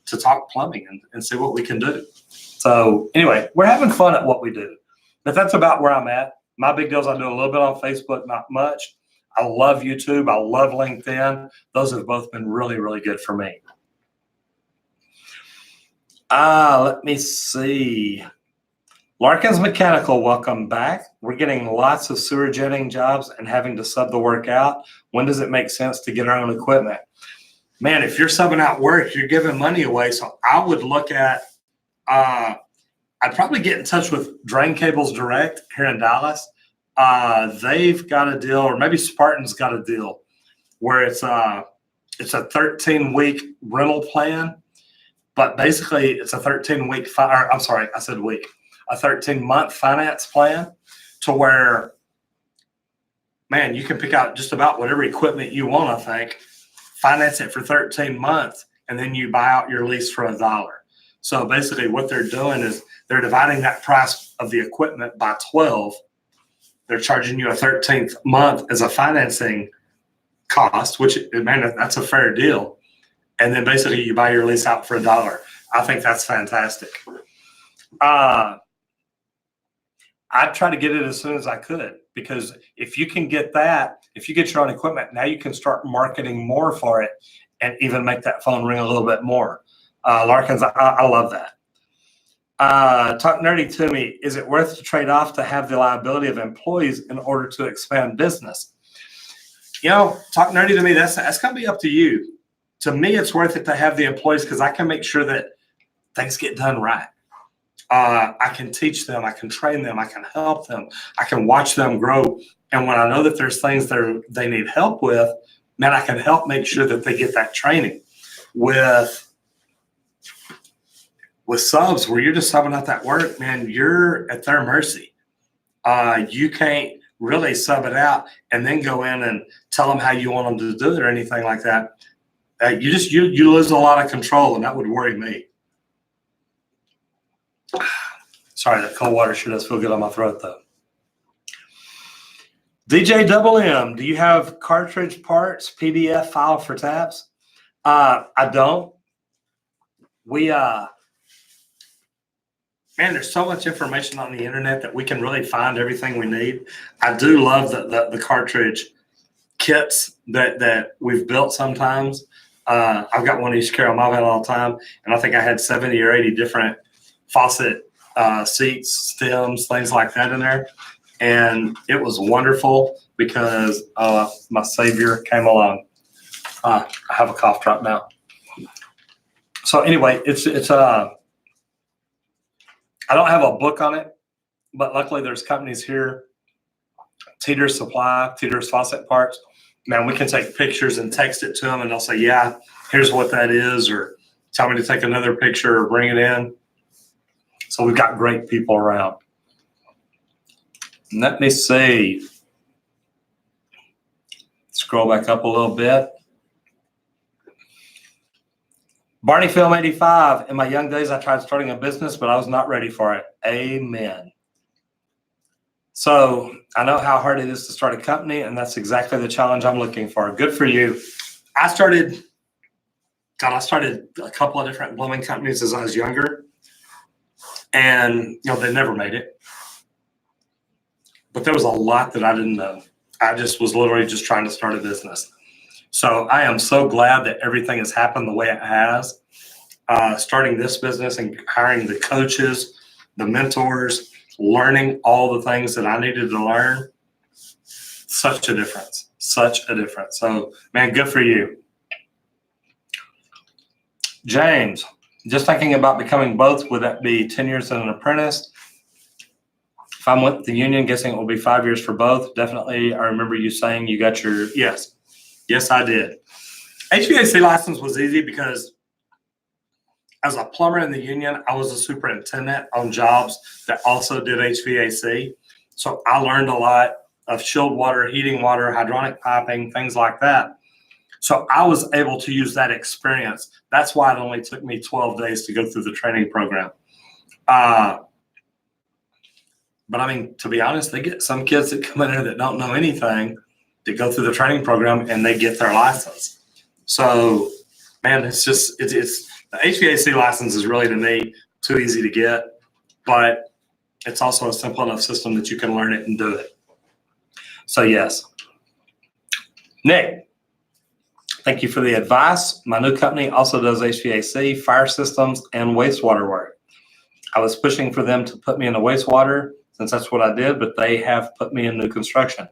to talk plumbing and see what we can do. So anyway, we're having fun at what we do. But that's about where I'm at. My big deals, I do a little bit on Facebook, not much. I love YouTube. I love LinkedIn. Those have both been really, really good for me. Let me see. Larkins Mechanical, welcome back. We're getting lots of sewer jetting jobs and having to sub the work out. When does it make sense to get our own equipment? Man, if you're subbing out work, you're giving money away. So I would look at, I'd probably get in touch with Drain Cables Direct here in Dallas. They've got a deal, or maybe Spartan's got a deal where it's a 13-week rental plan, but basically it's a 13-week, a 13-month finance plan to where man, you can pick out just about whatever equipment you want, I think, finance it for 13 months, and then you buy out your lease for $1. So basically what they're doing is they're dividing that price of the equipment by 12. They're charging you a 13th month as a financing cost, which, man, that's a fair deal. And then basically you buy your lease out for $1. I think that's fantastic. I'd try to get it as soon as I could, because if you can get that, if you get your own equipment, now you can start marketing more for it and even make that phone ring a little bit more. Larkins, I love that. Talk nerdy to me. Is it worth the trade-off to have the liability of employees in order to expand business? Talk nerdy to me. That's going to be up to you. To me, it's worth it to have the employees because I can make sure that things get done right. I can teach them. I can train them. I can help them. I can watch them grow. And when I know that there's things they need help with, man, I can help make sure that they get that training. With subs, where you're just subbing out that work, man, you're at their mercy. You can't really sub it out and then go in and tell them how you want them to do it or anything like that. You lose a lot of control, and that would worry me. Sorry, that cold water sure does feel good on my throat, though. DJ Double M, do you have cartridge parts PDF file for taps? I don't. Man, there's so much information on the internet that we can really find everything we need. I do love the cartridge kits that we've built sometimes. I've got one I used to carry on my van all the time, and I think I had 70 or 80 different faucet seats, stems, things like that in there. And it was wonderful because my savior came along. I have a cough drop now. So anyway, it's I don't have a book on it, but luckily there's companies here, Teeter's Supply, Teeter's Faucet Parts. Man, we can take pictures and text it to them, and they'll say, yeah, here's what that is, or tell me to take another picture or bring it in. So we've got great people around. Let me see. Scroll back up a little bit. Barney Film 85. In my young days, I tried starting a business, but I was not ready for it. Amen. So I know how hard it is to start a company, and that's exactly the challenge I'm looking for. Good for you. I started a couple of different plumbing companies as I was younger, and they never made it. But there was a lot that I didn't know. I just was literally just trying to start a business. So I am so glad that everything has happened the way it has. Starting this business and hiring the coaches, the mentors, learning all the things that I needed to learn. Such a difference. Such a difference. So, man, good for you. James, just thinking about becoming both, would that be 10 years as an apprentice? If I'm with the union, guessing it will be 5 years for both. Definitely, I remember you saying you got your, yes. Yes, I did. HVAC license was easy because as a plumber in the union, I was a superintendent on jobs that also did HVAC. So I learned a lot of chilled water, heating water, hydronic piping, things like that. So I was able to use that experience. That's why it only took me 12 days to go through the training program. But I mean, to be honest, they get some kids that come in here that don't know anything, that go through the training program, and they get their license. So, man, it's the HVAC license is really, to me, too easy to get, but it's also a simple enough system that you can learn it and do it. So, yes. Nick, thank you for the advice. My new company also does HVAC, fire systems, and wastewater work. I was pushing for them to put me in the wastewater since that's what I did, but they have put me in new construction.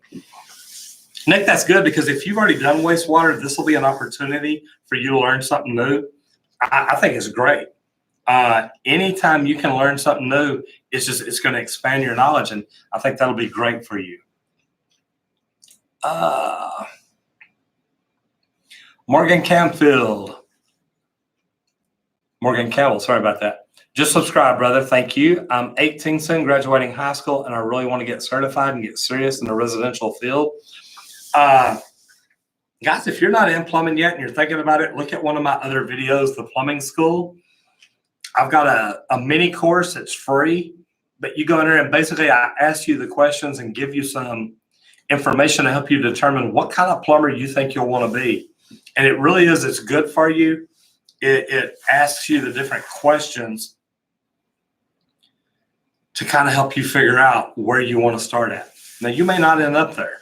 Nick, that's good, because if you've already done wastewater, this will be an opportunity for you to learn something new. I think it's great. Anytime you can learn something new, it's going to expand your knowledge, and I think that'll be great for you. Morgan Campbell, sorry about that. Just subscribe, brother. Thank you. I'm 18 soon, graduating high school, and I really want to get certified and get serious in the residential field. Guys, if you're not in plumbing yet and you're thinking about it, look at one of my other videos, The Plumbing School. I've got a mini course. It's free, but you go in there and basically I ask you the questions and give you some information to help you determine what kind of plumber you think you'll want to be. And it really is, it's good for you. It asks you the different questions to kind of help you figure out where you want to start at. Now, you may not end up there.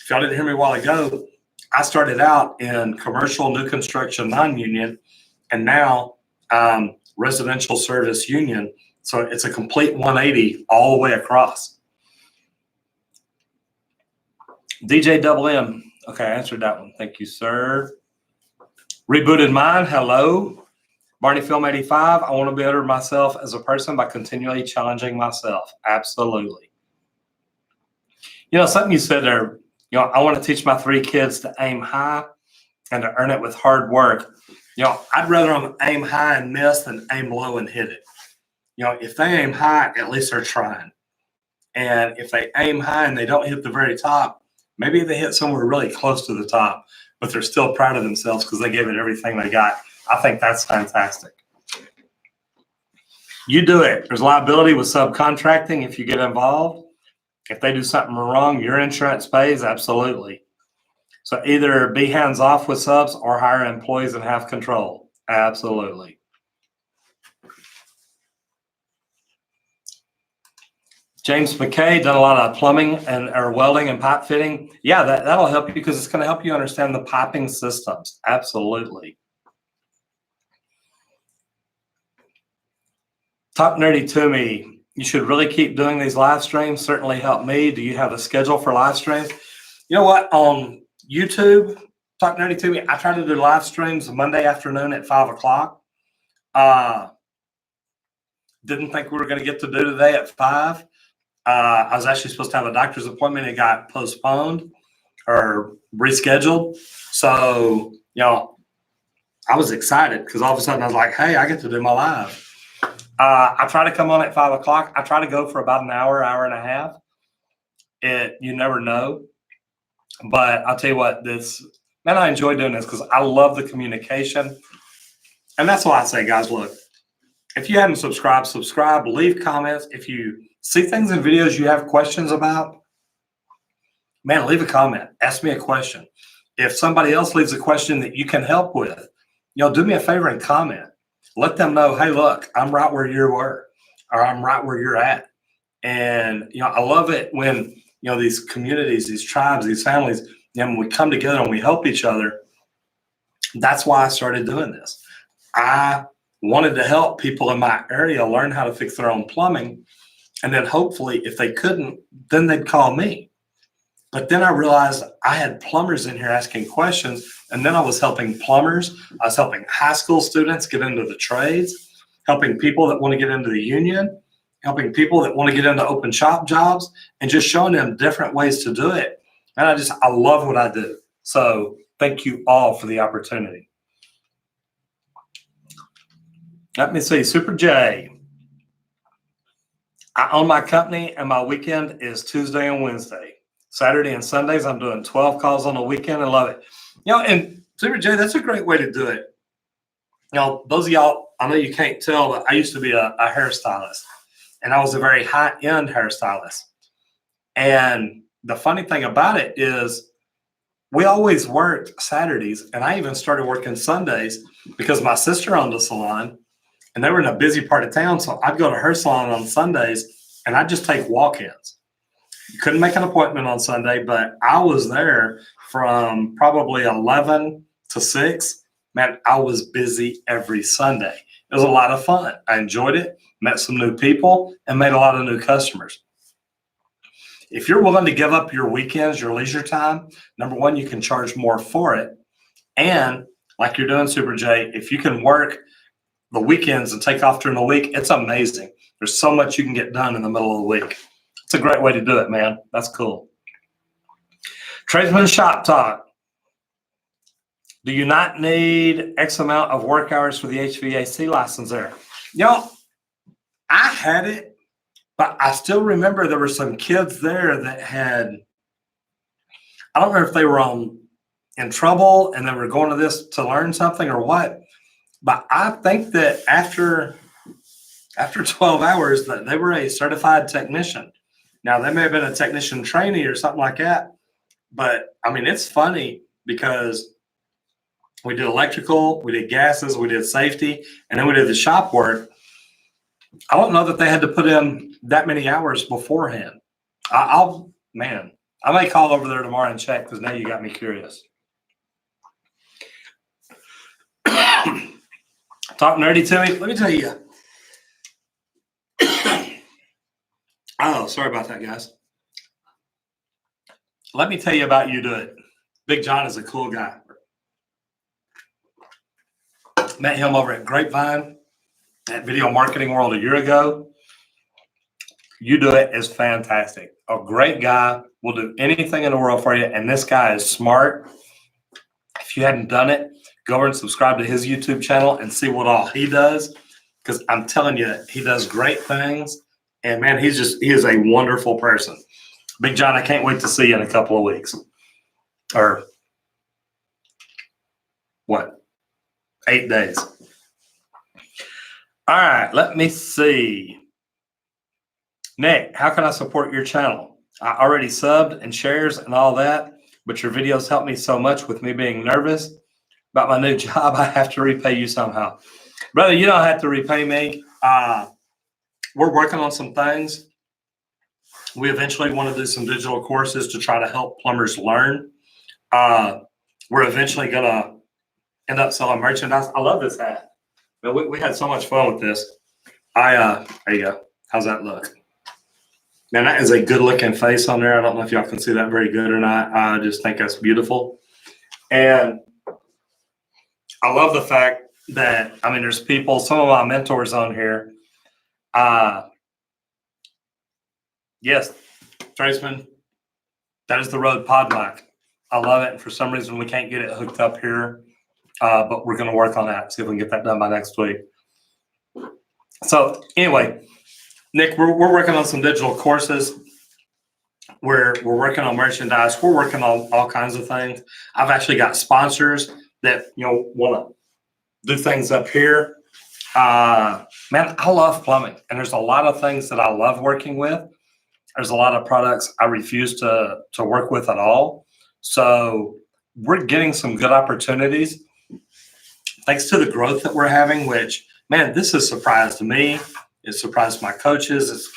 If y'all didn't hear me a while ago, I started out in commercial new construction non-union, and now residential service union. So it's a complete 180 all the way across. DJ Double M. Okay, I answered that one. Thank you, sir. Rebooted Mind. Hello. Barney Film 85. I want to better myself as a person by continually challenging myself. Absolutely. You know, something you said there, you know, I want to teach my 3 kids to aim high and to earn it with hard work. You know, I'd rather them aim high and miss than aim low and hit it. You know, if they aim high, at least they're trying. And if they aim high and they don't hit the very top, maybe they hit somewhere really close to the top, but they're still proud of themselves because they gave it everything they got. I think that's fantastic. You do it. There's liability with subcontracting if you get involved. If they do something wrong, your insurance pays, absolutely. So either be hands-off with subs or hire employees and have control. Absolutely. James McKay, done a lot of plumbing or welding and pipe fitting. Yeah, that'll help you because it's going to help you understand the piping systems. Absolutely. Talk nerdy to me. You should really keep doing these live streams. Certainly help me. Do you have a schedule for live streams? You know what? On YouTube, Talk Nerdy to Me, I try to do live streams Monday afternoon at 5 o'clock. Didn't think we were going to get to do today at 5. I was actually supposed to have a doctor's appointment. It got postponed or rescheduled. So, you know, I was excited because all of a sudden I was like, hey, I get to do my live. I try to come on at 5 o'clock. I try to go for about an hour, hour and a half. You never know. But I'll tell you what, man, I enjoy doing this because I love the communication. And that's why I say, guys, look, if you haven't subscribed, subscribe, leave comments. If you see things in videos you have questions about, man, leave a comment. Ask me a question. If somebody else leaves a question that you can help with, you know, do me a favor and comment. Let them know, hey, look, I'm right where you were, or I'm right where you're at. And, you know, I love it when, you know, these communities, these tribes, these families, you know, when we come together and we help each other. That's why I started doing this. I wanted to help people in my area learn how to fix their own plumbing. And then hopefully if they couldn't, then they'd call me. But then I realized I had plumbers in here asking questions. And then I was helping plumbers. I was helping high school students get into the trades, helping people that want to get into the union, helping people that want to get into open shop jobs, and just showing them different ways to do it. And I love what I do. So thank you all for the opportunity. Let me see, Super J. I own my company and my weekend is Tuesday and Wednesday. Saturday and Sundays, I'm doing 12 calls on the weekend. I love it. You know, and Super J, that's a great way to do it. You know, those of y'all, I know you can't tell, but I used to be a hairstylist. And I was a very high-end hairstylist. And the funny thing about it is we always worked Saturdays, and I even started working Sundays because my sister owned a salon, and they were in a busy part of town, so I'd go to her salon on Sundays, and I'd just take walk-ins. You couldn't make an appointment on Sunday, but I was there from probably 11 to 6. Man, I was busy every Sunday. It was a lot of fun. I enjoyed it. Met some new people, and made a lot of new customers. If you're willing to give up your weekends, your leisure time, number one, you can charge more for it. And like you're doing, Super J, if you can work the weekends and take off during the week, it's amazing. There's so much you can get done in the middle of the week. It's a great way to do it, man. That's cool. Tradesman Shop Talk. Do you not need X amount of work hours for the HVAC license there? You know, I had it, but I still remember there were some kids there that had I don't know if they were in trouble and they were going to this to learn something or what, but I think that after 12 hours that they were a certified technician. Now they may have been a technician trainee or something like that, but I mean, it's funny because we did electrical, we did gases, we did safety, and then we did the shop work. I don't know that they had to put in that many hours beforehand. I may call over there tomorrow and check because now you got me curious. Talk nerdy to me. Let me tell you. Oh, sorry about that, guys. Let me tell you about You Do It. Big John is a cool guy. Met him over at Grapevine at Video Marketing World a year ago. You Do It is fantastic. A great guy. Will do anything in the world for you. And this guy is smart. If you hadn't done it, go over and subscribe to his YouTube channel and see what all he does. Because I'm telling you, he does great things. And man, he is a wonderful person. Big John, I can't wait to see you in a couple of weeks. Or what? 8 days. All right, let me see. Nick, how can I support your channel? I already subbed and shares and all that, but your videos help me so much with me being nervous about my new job. I have to repay you somehow. Brother, you don't have to repay me. We're working on some things. We eventually want to do some digital courses to try to help plumbers learn. We're eventually going to end up selling merchandise. I love this hat. We had so much fun with this. There you go. How's that look? Man, that is a good looking face on there. I don't know if y'all can see that very good or not. I just think that's beautiful. And I love the fact that, I mean, there's people, some of my mentors on here. Yes, tradesman, that is the Rode pod mic. I love it. And for some reason, we can't get it hooked up here, but we're going to work on that, see if we can get that done by next week. So anyway, Nick, we're working on some digital courses. We're working on merchandise. We're working on all kinds of things. I've actually got sponsors that, want to do things up here. Man, I love plumbing, and there's a lot of things that I love working with. There's a lot of products I refuse to work with at all. So we're getting some good opportunities thanks to the growth that we're having, which, man, this has surprised me. It surprised my coaches. It's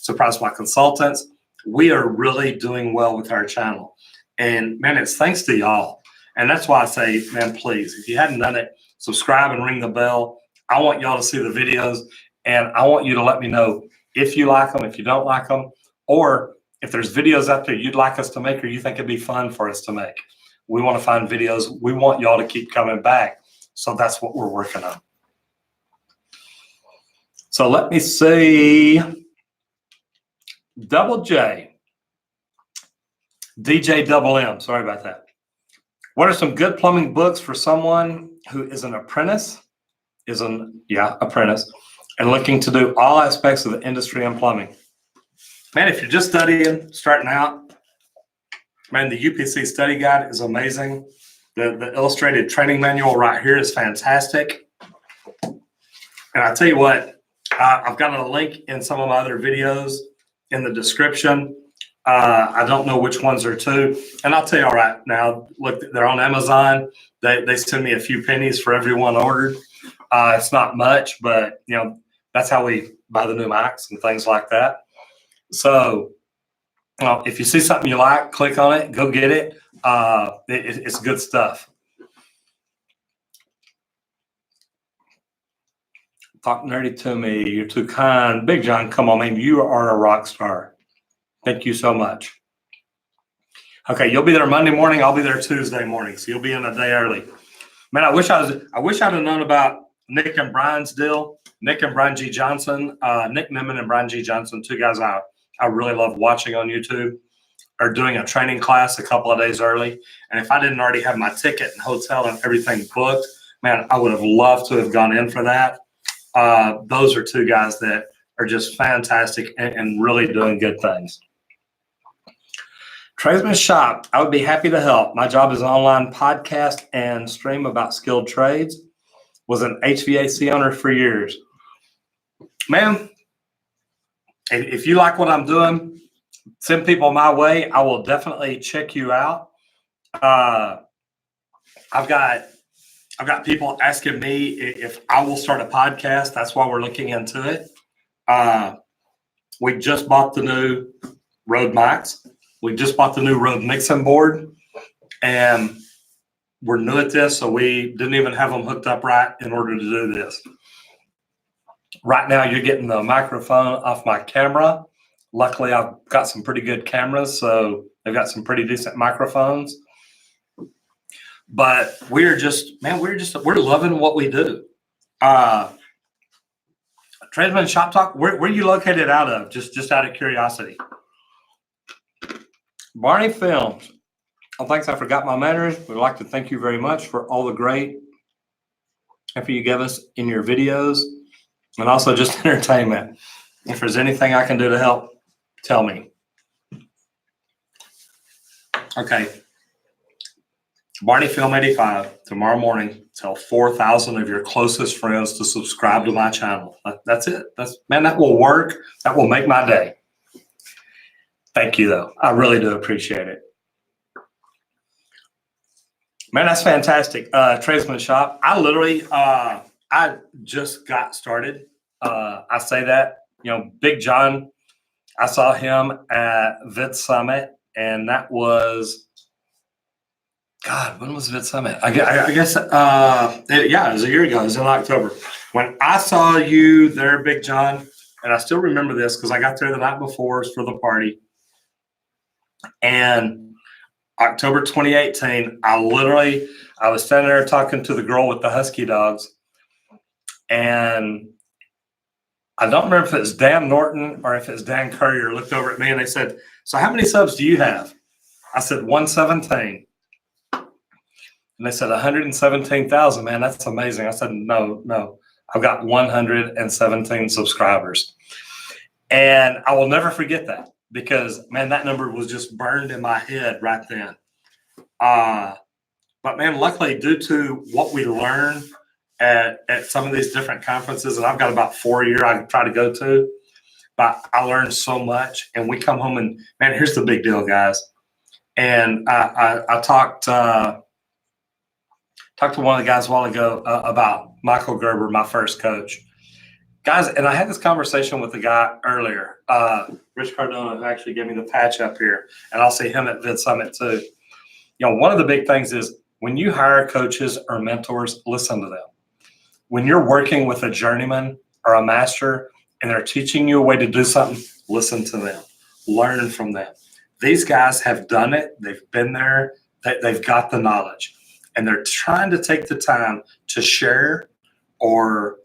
surprised my consultants. We are really doing well with our channel. And, man, it's thanks to y'all. And that's why I say, man, please, if you hadn't done it, subscribe and ring the bell. I want y'all to see the videos, and I want you to let me know if you like them, if you don't like them, or if there's videos out there you'd like us to make or you think it'd be fun for us to make. We want to find videos. We want y'all to keep coming back. So that's what we're working on. So let me see. Double J. DJ Double M. Sorry about that. What are some good plumbing books for someone who is an apprentice? Apprentice. And looking to do all aspects of the industry in plumbing. Man, if you're just studying, starting out, man, the UPC study guide is amazing. The illustrated training manual right here is fantastic. And I tell you what, I've got a link in some of my other videos in the description. I don't know which ones are to. And I'll tell you all right now, look, they're on Amazon. They send me a few pennies for every one ordered. It's not much, but, that's how we buy the new mics and things like that. So if you see something you like, click on it, go get it. It's good stuff. Talk nerdy to me. You're too kind. Big John, come on, man. You are a rock star. Thank you so much. Okay, you'll be there Monday morning. I'll be there Tuesday morning. So you'll be in a day early. Man, I wish I'd have known about Nick and Brian's deal. Nick and Brian G. Johnson, Nick Nimmin and Brian G. Johnson, two guys I really love watching on YouTube, are doing a training class a couple of days early. And if I didn't already have my ticket and hotel and everything booked, man, I would have loved to have gone in for that. Those are two guys that are just fantastic and really doing good things. Tradesman Shop, I would be happy to help. My job is an online podcast and stream about skilled trades. Was an HVAC owner for years. Man, if you like what I'm doing, send people my way. I will definitely check you out. I've got people asking me if I will start a podcast. That's why we're looking into it. We just bought the new Rode mics. We just bought the new Rode mixing board, and we're new at this, so we didn't even have them hooked up right in order to do this. Right now, you're getting the microphone off my camera. Luckily, I've got some pretty good cameras, so they've got some pretty decent microphones. But we're loving what we do. Tradesman Shop Talk, where are you located out of? Just out of curiosity. Barney Films. Oh, thanks. I forgot my manners. We'd like to thank you very much for all the great effort you give us in your videos and also just entertainment. If there's anything I can do to help, tell me. Okay. Barney Film 85, tomorrow morning, tell 4,000 of your closest friends to subscribe to my channel. That's it. Man, that will work. That will make my day. Thank you, though. I really do appreciate it. Man, that's fantastic. Tradesman Shop. I literally, I just got started. I say that, Big John, I saw him at Vid Summit, and that was, God, when was Vid Summit? I guess, it was a year ago. It was in October. When I saw you there, Big John, and I still remember this because I got there the night before for the party. And October 2018, I was standing there talking to the girl with the husky dogs. And I don't remember if it's Dan Norton or if it's Dan Courier looked over at me and they said, "So how many subs do you have?" I said, 117. And they said, 117,000, man, that's amazing. I said, no, I've got 117 subscribers. And I will never forget that because, man, that number was just burned in my head right then. But, man, luckily, due to what we learned at some of these different conferences, and I've got about 4 a year I try to go to, but I learned so much. And we come home and, man, here's the big deal, guys. And I talked to one of the guys a while ago about Michael Gerber, my first coach. Guys, and I had this conversation with the guy earlier, Rich Cardona, who actually gave me the patch up here, and I'll see him at Vid Summit too. One of the big things is when you hire coaches or mentors, listen to them. When you're working with a journeyman or a master and they're teaching you a way to do something, listen to them, learn from them. These guys have done it. They've been there. They've got the knowledge. And they're trying to take the time to share or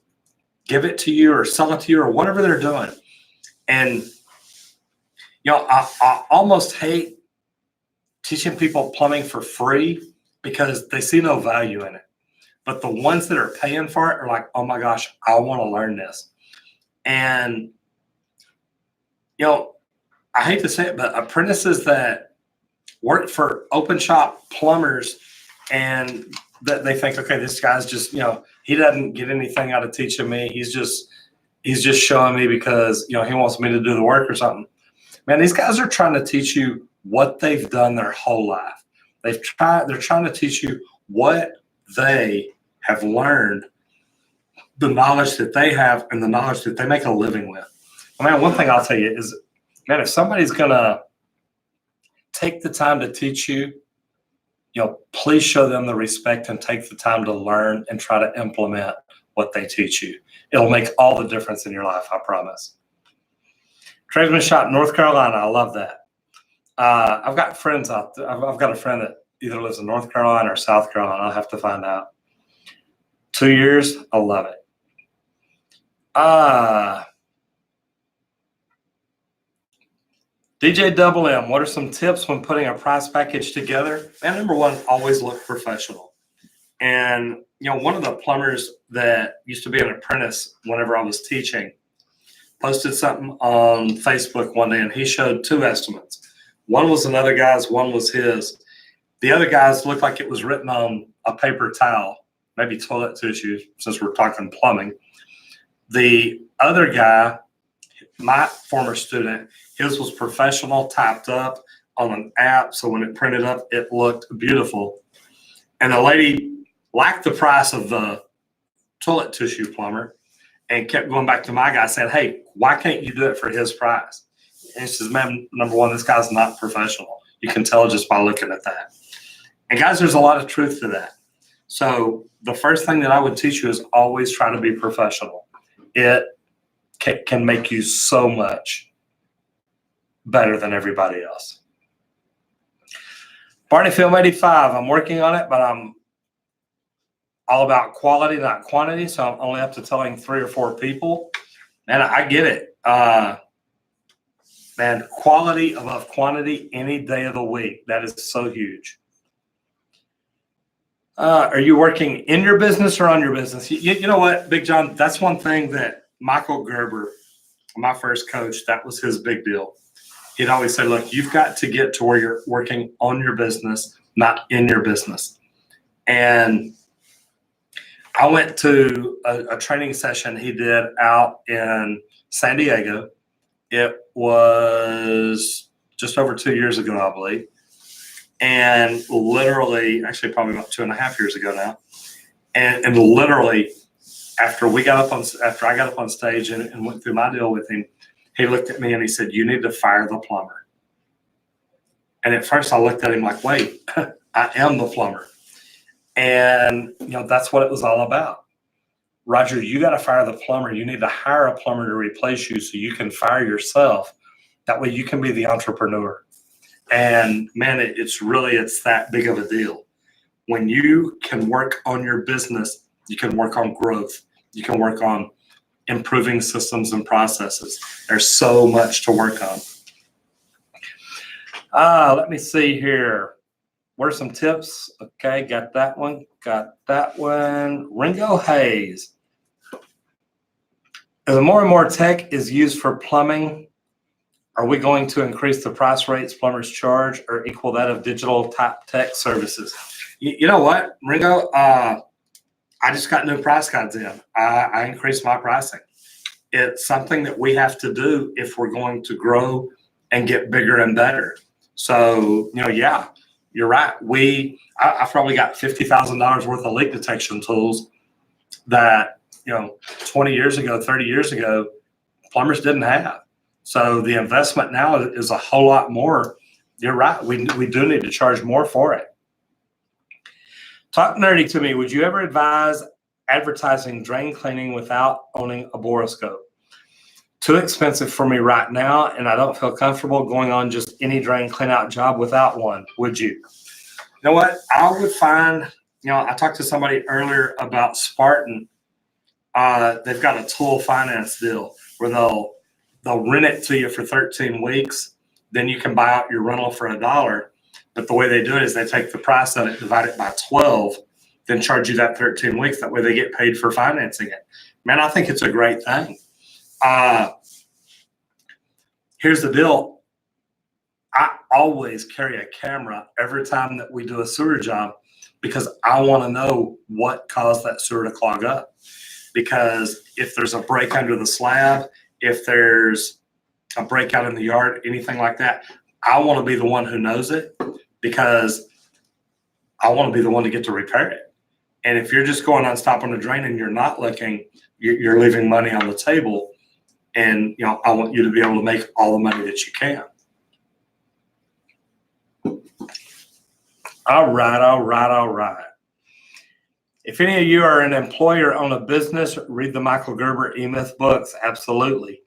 give it to you or sell it to you or whatever they're doing. And, I almost hate teaching people plumbing for free because they see no value in it. But the ones that are paying for it are like, oh my gosh, I want to learn this. And, I hate to say it, but apprentices that work for open shop plumbers and that they think, okay, this guy's just, he doesn't get anything out of teaching me. He's just showing me because, he wants me to do the work or something. Man, these guys are trying to teach you what they've done their whole life. They're trying to teach you what they have learned, the knowledge that they have and the knowledge that they make a living with. Man, one thing I'll tell you is, man, if somebody's going to take the time to teach you, please show them the respect and take the time to learn and try to implement what they teach you. It'll make all the difference in your life, I promise. Tradesman Shop, North Carolina, I love that. I've got friends out there. I've got a friend that either lives in North Carolina or South Carolina. I'll have to find out. 2 years, I love it. DJ Double M, what are some tips when putting a price package together? Man, number one, always look professional. And, one of the plumbers that used to be an apprentice whenever I was teaching posted something on Facebook one day, and he showed two estimates. One was another guy's, one was his. The other guy's looked like it was written on a paper towel, maybe toilet tissue, since we're talking plumbing. The other guy, my former student, his was professional, typed up on an app, so when it printed up, it looked beautiful. And the lady liked the price of the toilet tissue plumber and kept going back to my guy, saying, hey, why can't you do it for his price? And she says, man, number one, this guy's not professional. You can tell just by looking at that. And guys, there's a lot of truth to that. So the first thing that I would teach you is always try to be professional. It can make you so much better than everybody else. Barney Film 85, I'm working on it, but I'm all about quality, not quantity. So I'm only up to telling 3 or 4 people. And I get it. Man, quality above quantity any day of the week. That is so huge. Are you working in your business or on your business? You know what, Big John, that's one thing that Michael Gerber, my first coach, that was his big deal. He'd always say, look, you've got to get to where you're working on your business, not in your business. And I went to a training session he did out in San Diego. It was just over 2 years ago, I believe. And literally, actually probably about 2.5 years ago now. And literally, after I got up on stage and went through my deal with him, he looked at me and he said, you need to fire the plumber. And at first I looked at him like, wait, I am the plumber. And that's what it was all about. Roger, you got to fire the plumber. You need to hire a plumber to replace you so you can fire yourself. That way you can be the entrepreneur. And man, it's that big of a deal. When you can work on your business, you can work on growth. You can work on improving systems and processes. There's so much to work on. Let me see here. What are some tips? Okay, got that one. Ringo Hayes. As more and more tech is used for plumbing, are we going to increase the price rates plumbers charge or equal that of digital type tech services? You know what, Ringo? I just got new price guides in. I increased my pricing. It's something that we have to do if we're going to grow and get bigger and better. So, yeah, you're right. I probably got $50,000 worth of leak detection tools that, 20 years ago, 30 years ago, plumbers didn't have. So the investment now is a whole lot more. You're right. We do need to charge more for it. Talk nerdy to me. Would you ever advise advertising drain cleaning without owning a boroscope? Too expensive for me right now, and I don't feel comfortable going on just any drain clean out job without one. Would you? You know what? I would find, I talked to somebody earlier about Spartan. They've got a tool finance deal where they'll rent it to you for 13 weeks. Then you can buy out your rental for $1. But the way they do it is they take the price of it, divide it by 12, then charge you that 13 weeks. That way they get paid for financing it. Man, I think it's a great thing. Here's the deal. I always carry a camera every time that we do a sewer job because I want to know what caused that sewer to clog up. Because if there's a break under the slab, if there's a breakout in the yard, anything like that, I want to be the one who knows it because I want to be the one to get to repair it. And if you're just going on stopping the drain and you're not looking, you're leaving money on the table. And, I want you to be able to make all the money that you can. All right. If any of you are an employer own a business, read the Michael Gerber E-Myth books. Absolutely.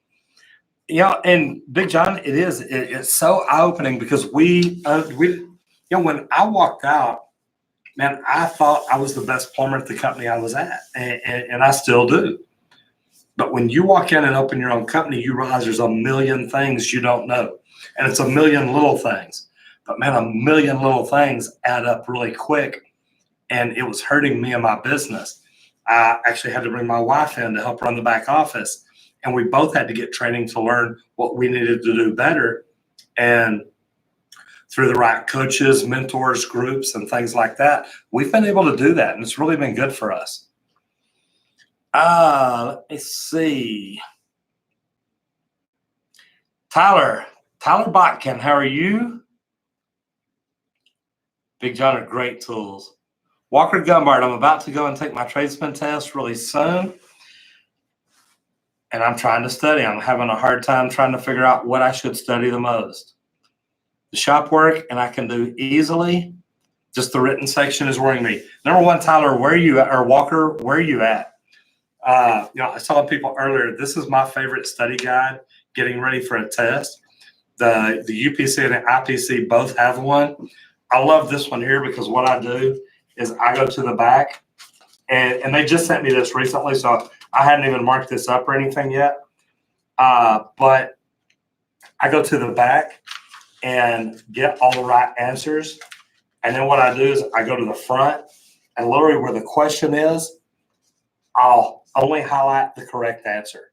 And Big John, it's so eye-opening because when I walked out, man, I thought I was the best plumber at the company I was at, and I still do. But when you walk in and open your own company, you realize there's a million things you don't know, and it's a million little things. But man, a million little things add up really quick, and it was hurting me and my business. I actually had to bring my wife in to help run the back office. And we both had to get training to learn what we needed to do better. And through the right coaches, mentors, groups, and things like that, we've been able to do that, and it's really been good for us. Let me see. Tyler Botkin, how are you? Big John are great tools. Walker Gumbard, I'm about to go and take my tradesman test really soon. And I'm trying to study. I'm having a hard time trying to figure out what I should study the most. The shop work, and I can do easily. Just the written section is worrying me. Number one, Tyler, where are you at? Or Walker, where are you at? I was telling people earlier, this is my favorite study guide, getting ready for a test. The UPC and the IPC both have one. I love this one here because what I do is I go to the back, and they just sent me this recently, so I hadn't even marked this up or anything yet. But I go to the back and get all the right answers. And then what I do is I go to the front, and literally where the question is, I'll only highlight the correct answer.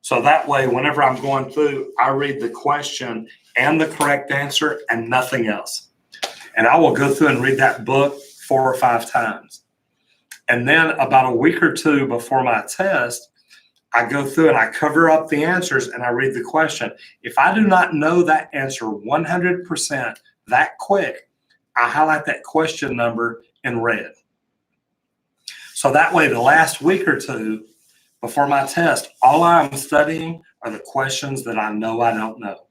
So that way, whenever I'm going through, I read the question and the correct answer and nothing else. And I will go through and read that book 4 or 5 times. And then about a week or two before my test, I go through and I cover up the answers and I read the question. If I do not know that answer 100% that quick, I highlight that question number in red. So that way, the last week or two before my test, all I'm studying are the questions that I know I don't know.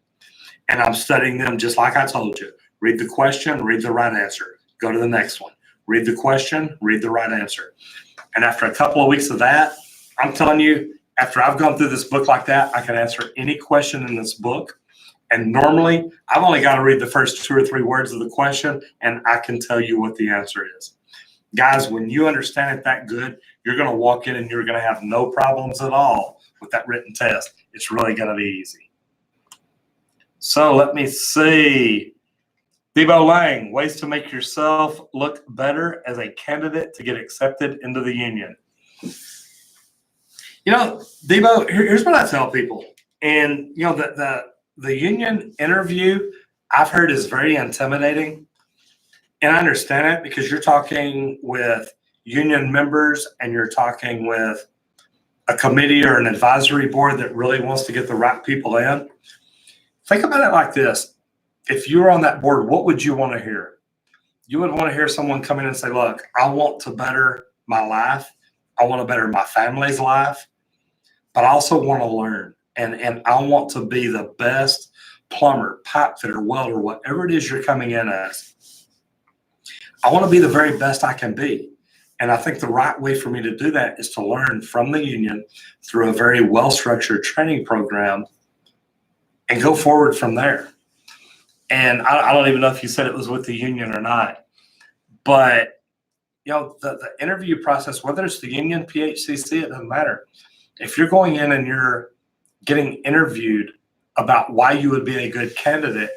And I'm studying them just like I told you. Read the question, read the right answer. Go to the next one. Read the question, read the right answer. And after a couple of weeks of that, I'm telling you, after I've gone through this book like that, I can answer any question in this book. And normally, I've only got to read the first 2 or 3 words of the question, and I can tell you what the answer is. Guys, when you understand it that good, you're going to walk in and you're going to have no problems at all with that written test. It's really going to be easy. So let me see. Debo Lang, ways to make yourself look better as a candidate to get accepted into the union. You know, Debo, here's what I tell people. And, you know, the union interview I've heard is very intimidating. And I understand it because you're talking with union members and you're talking with a committee or an advisory board that really wants to get the right people in. Think about it like this. If you were on that board, what would you want to hear? You would want to hear someone come in and say, look, I want to better my life. I want to better my family's life, but I also want to learn. And I want to be the best plumber, pipe fitter, welder, whatever it is you're coming in as. I want to be the very best I can be. And I think the right way for me to do that is to learn from the union through a very well-structured training program and go forward from there. And I don't even know if you said it was with the union or not, but you know, the interview process, whether it's the union, PHCC, it doesn't matter. If you're going in and you're getting interviewed about why you would be a good candidate,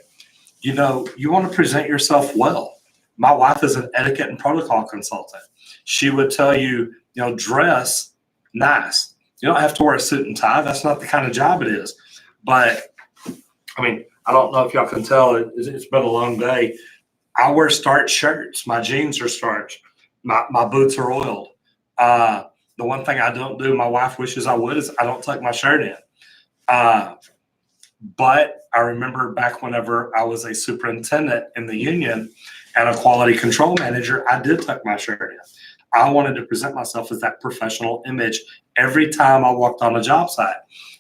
you know, you want to present yourself well. My wife is an etiquette and protocol consultant. She would tell you, you know, dress nice. You don't have to wear a suit and tie. That's not the kind of job it is. But, I mean, I don't know if y'all can tell. It's been a long day. I wear starched shirts. My jeans are starched. My boots are oiled. The one thing I don't do, my wife wishes I would, is I don't tuck my shirt in. But I remember back whenever I was a superintendent in the union and a quality control manager, I did tuck my shirt in. I wanted to present myself as that professional image every time I walked on a job site.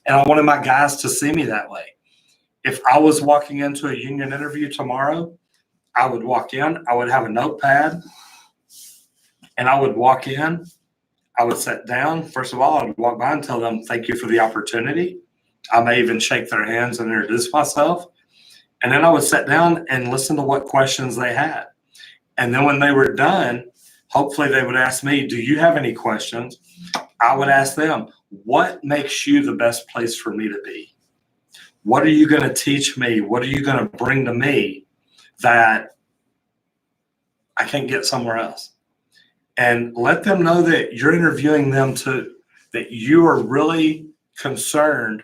And I wanted my guys to see me that way. If I was walking into a union interview tomorrow, I would walk in, I would have a notepad, and I would walk in, I would sit down. First of all, I would walk by and tell them, thank you for the opportunity. I may even shake their hands and introduce myself. And then I would sit down and listen to what questions they had. And then when they were done, hopefully they would ask me, do you have any questions? I would ask them, what makes you the best place for me to be? What are you going to teach me? What are you going to bring to me that I can't get somewhere else? And let them know that you're interviewing them too, that you are really concerned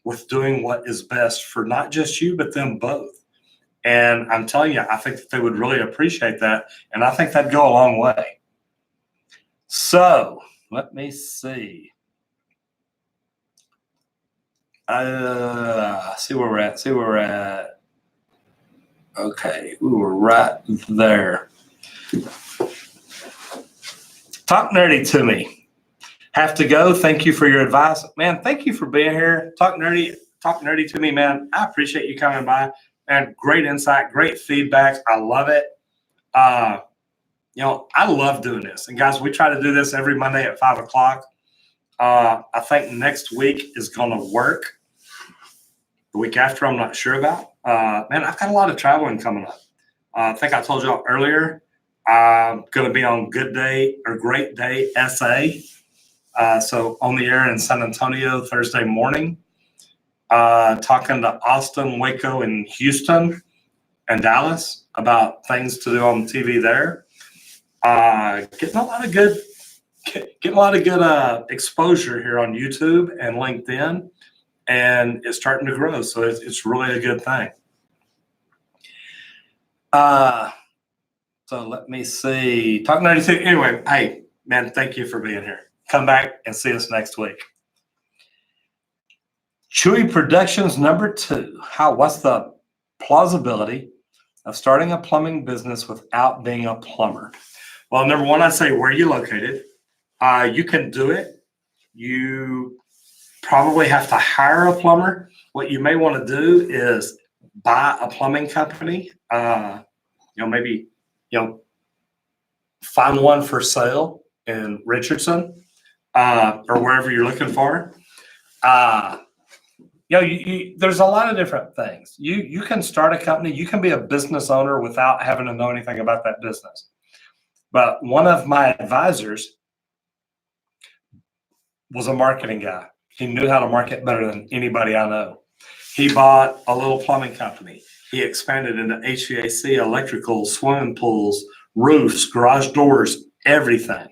with doing what is best for not just you, but them both. And I'm telling you, I think that they would really appreciate that. And I think that'd go a long way. So let me see. See where we're at. Okay, we were right there. Talk nerdy to me. Have to go. Thank you for your advice. Man, thank you for being here. Talk nerdy to me, man. I appreciate you coming by. And great insight, great feedback. I love it. I love doing this. And guys, we try to do this every Monday at 5 o'clock. I think next week is going to work. The week after, I'm not sure about. Man, I've got a lot of traveling coming up. I think I told y'all earlier, I'm going to be on Great Day SA. So on the air in San Antonio Thursday morning, talking to Austin, Waco, and Houston and Dallas about things to do on TV there. Getting a lot of good exposure here on YouTube and LinkedIn, and it's starting to grow. So it's really a good thing. So let me see. Talk 92. Anyway, hey, man, thank you for being here. Come back and see us next week. Chewy Productions number 2. What's the plausibility of starting a plumbing business without being a plumber? Well, number one, I'd say where are you located? You can do it. You probably have to hire a plumber. What you may want to do is buy a plumbing company. Maybe find one for sale in Richardson or wherever you're looking for. There's a lot of different things. You can start a company. You can be a business owner without having to know anything about that business. But one of my advisors was a marketing guy. He knew how to market better than anybody I know. He bought a little plumbing company. He expanded into HVAC, electrical, swimming pools, roofs, garage doors, everything.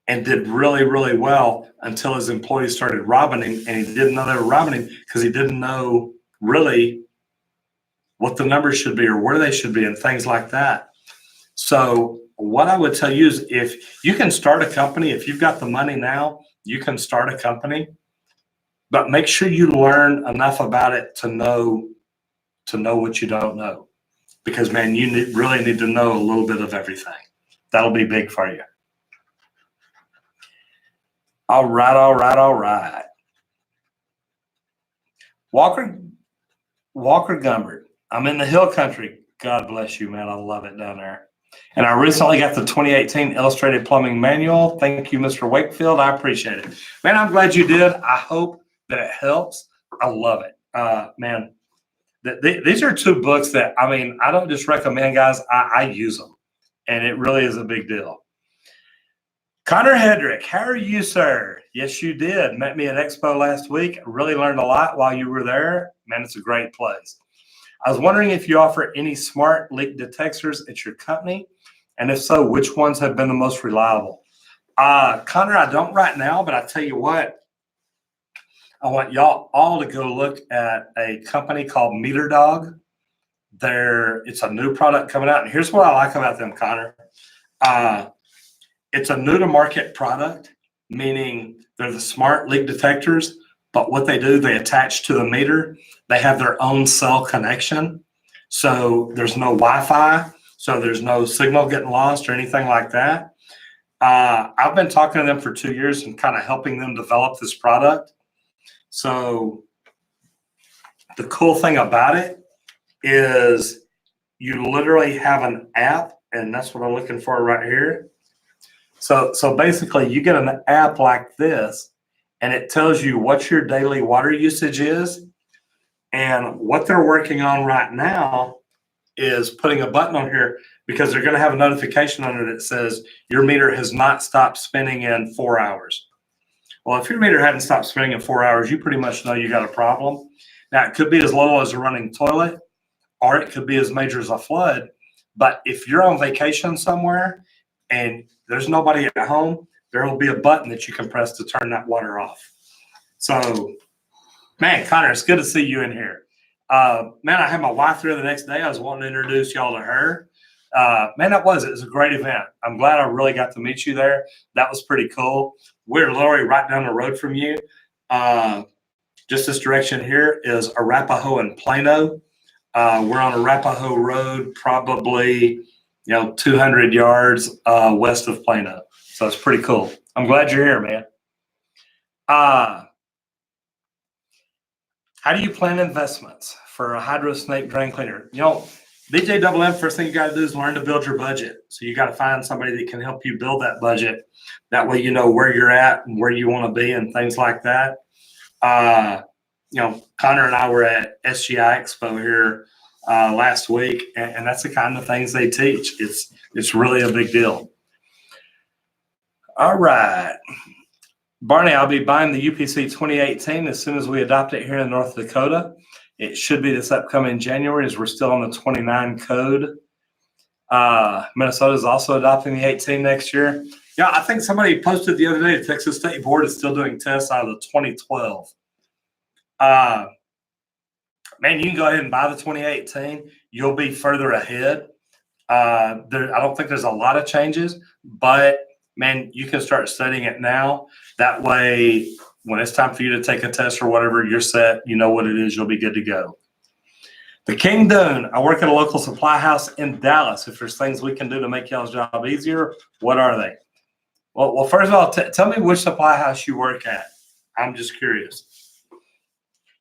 And did really, really well until his employees started robbing him. And he didn't know they were robbing him because he didn't know really what the numbers should be or where they should be and things like that. So what I would tell you is if you can start a company, if you've got the money now, you can start a company, but make sure you learn enough about it to know what you don't know. Because, man, you really need to know a little bit of everything. That'll be big for you. All right. Walker Gumbert. I'm in the hill country. God bless you, man. I love it down there. And I recently got the 2018 Illustrated Plumbing Manual. Thank you, Mr. Wakefield. I appreciate it. Man, I'm glad you did. I hope that it helps. I love it. Man, these are 2 books that, I don't just recommend, guys. I use them. And it really is a big deal. Connor Hedrick, how are you, sir? Yes, you did. Met me at Expo last week. Really learned a lot while you were there. Man, it's a great place. I was wondering if you offer any smart leak detectors at your company, and if so, which ones have been the most reliable? Connor, I don't right now, but I tell you what, I want y'all all to go look at a company called Meter Dog. It's a new product coming out, and here's what I like about them, Connor. It's a new to market product, meaning they're the smart leak detectors, but what they do, they attach to the meter. They have their own cell connection. So there's no Wi-Fi. So there's no signal getting lost or anything like that. I've been talking to them for 2 years and kind of helping them develop this product. So the cool thing about it is you literally have an app, and that's what I'm looking for right here. So basically you get an app like this, and it tells you what your daily water usage is. And what they're working on right now is putting a button on here because they're going to have a notification on it that says your meter has not stopped spinning in 4 hours. Well, if your meter hadn't stopped spinning in 4 hours, you pretty much know you got a problem. Now, it could be as little as a running toilet, or it could be as major as a flood. But if you're on vacation somewhere and there's nobody at home, there will be a button that you can press to turn that water off. So, man, Connor, it's good to see you in here. Man, I had my wife there the next day. I was wanting to introduce y'all to her. Man, it was a great event. I'm glad I really got to meet you there. That was pretty cool. We're literally right down the road from you. Just this direction here is Arapahoe and Plano. We're on Arapahoe Road, probably 200 yards west of Plano. So it's pretty cool. I'm glad you're here, man. How do you plan investments for a hydro snake drain cleaner? DJMM, first thing you got to do is learn to build your budget. So you got to find somebody that can help you build that budget. That way you know where you're at and where you want to be and things like that. Connor and I were at SGI Expo here last week, and that's the kind of things they teach. It's really a big deal. All right. Barney, I'll be buying the UPC 2018 as soon as we adopt it here in North Dakota. It should be this upcoming January as we're still on the 29 code. Minnesota is also adopting the 18 next year. Yeah, I think somebody posted the other day the Texas State Board is still doing tests out of the 2012. Man, you can go ahead and buy the 2018. You'll be further ahead. I don't think there's a lot of changes, but man, you can start studying it now. That way, when it's time for you to take a test or whatever, you're set. You know what it is. You'll be good to go. The King Dune. I work at a local supply house in Dallas. If there's things we can do to make y'all's job easier, what are they? Well, first of all, tell me which supply house you work at. I'm just curious.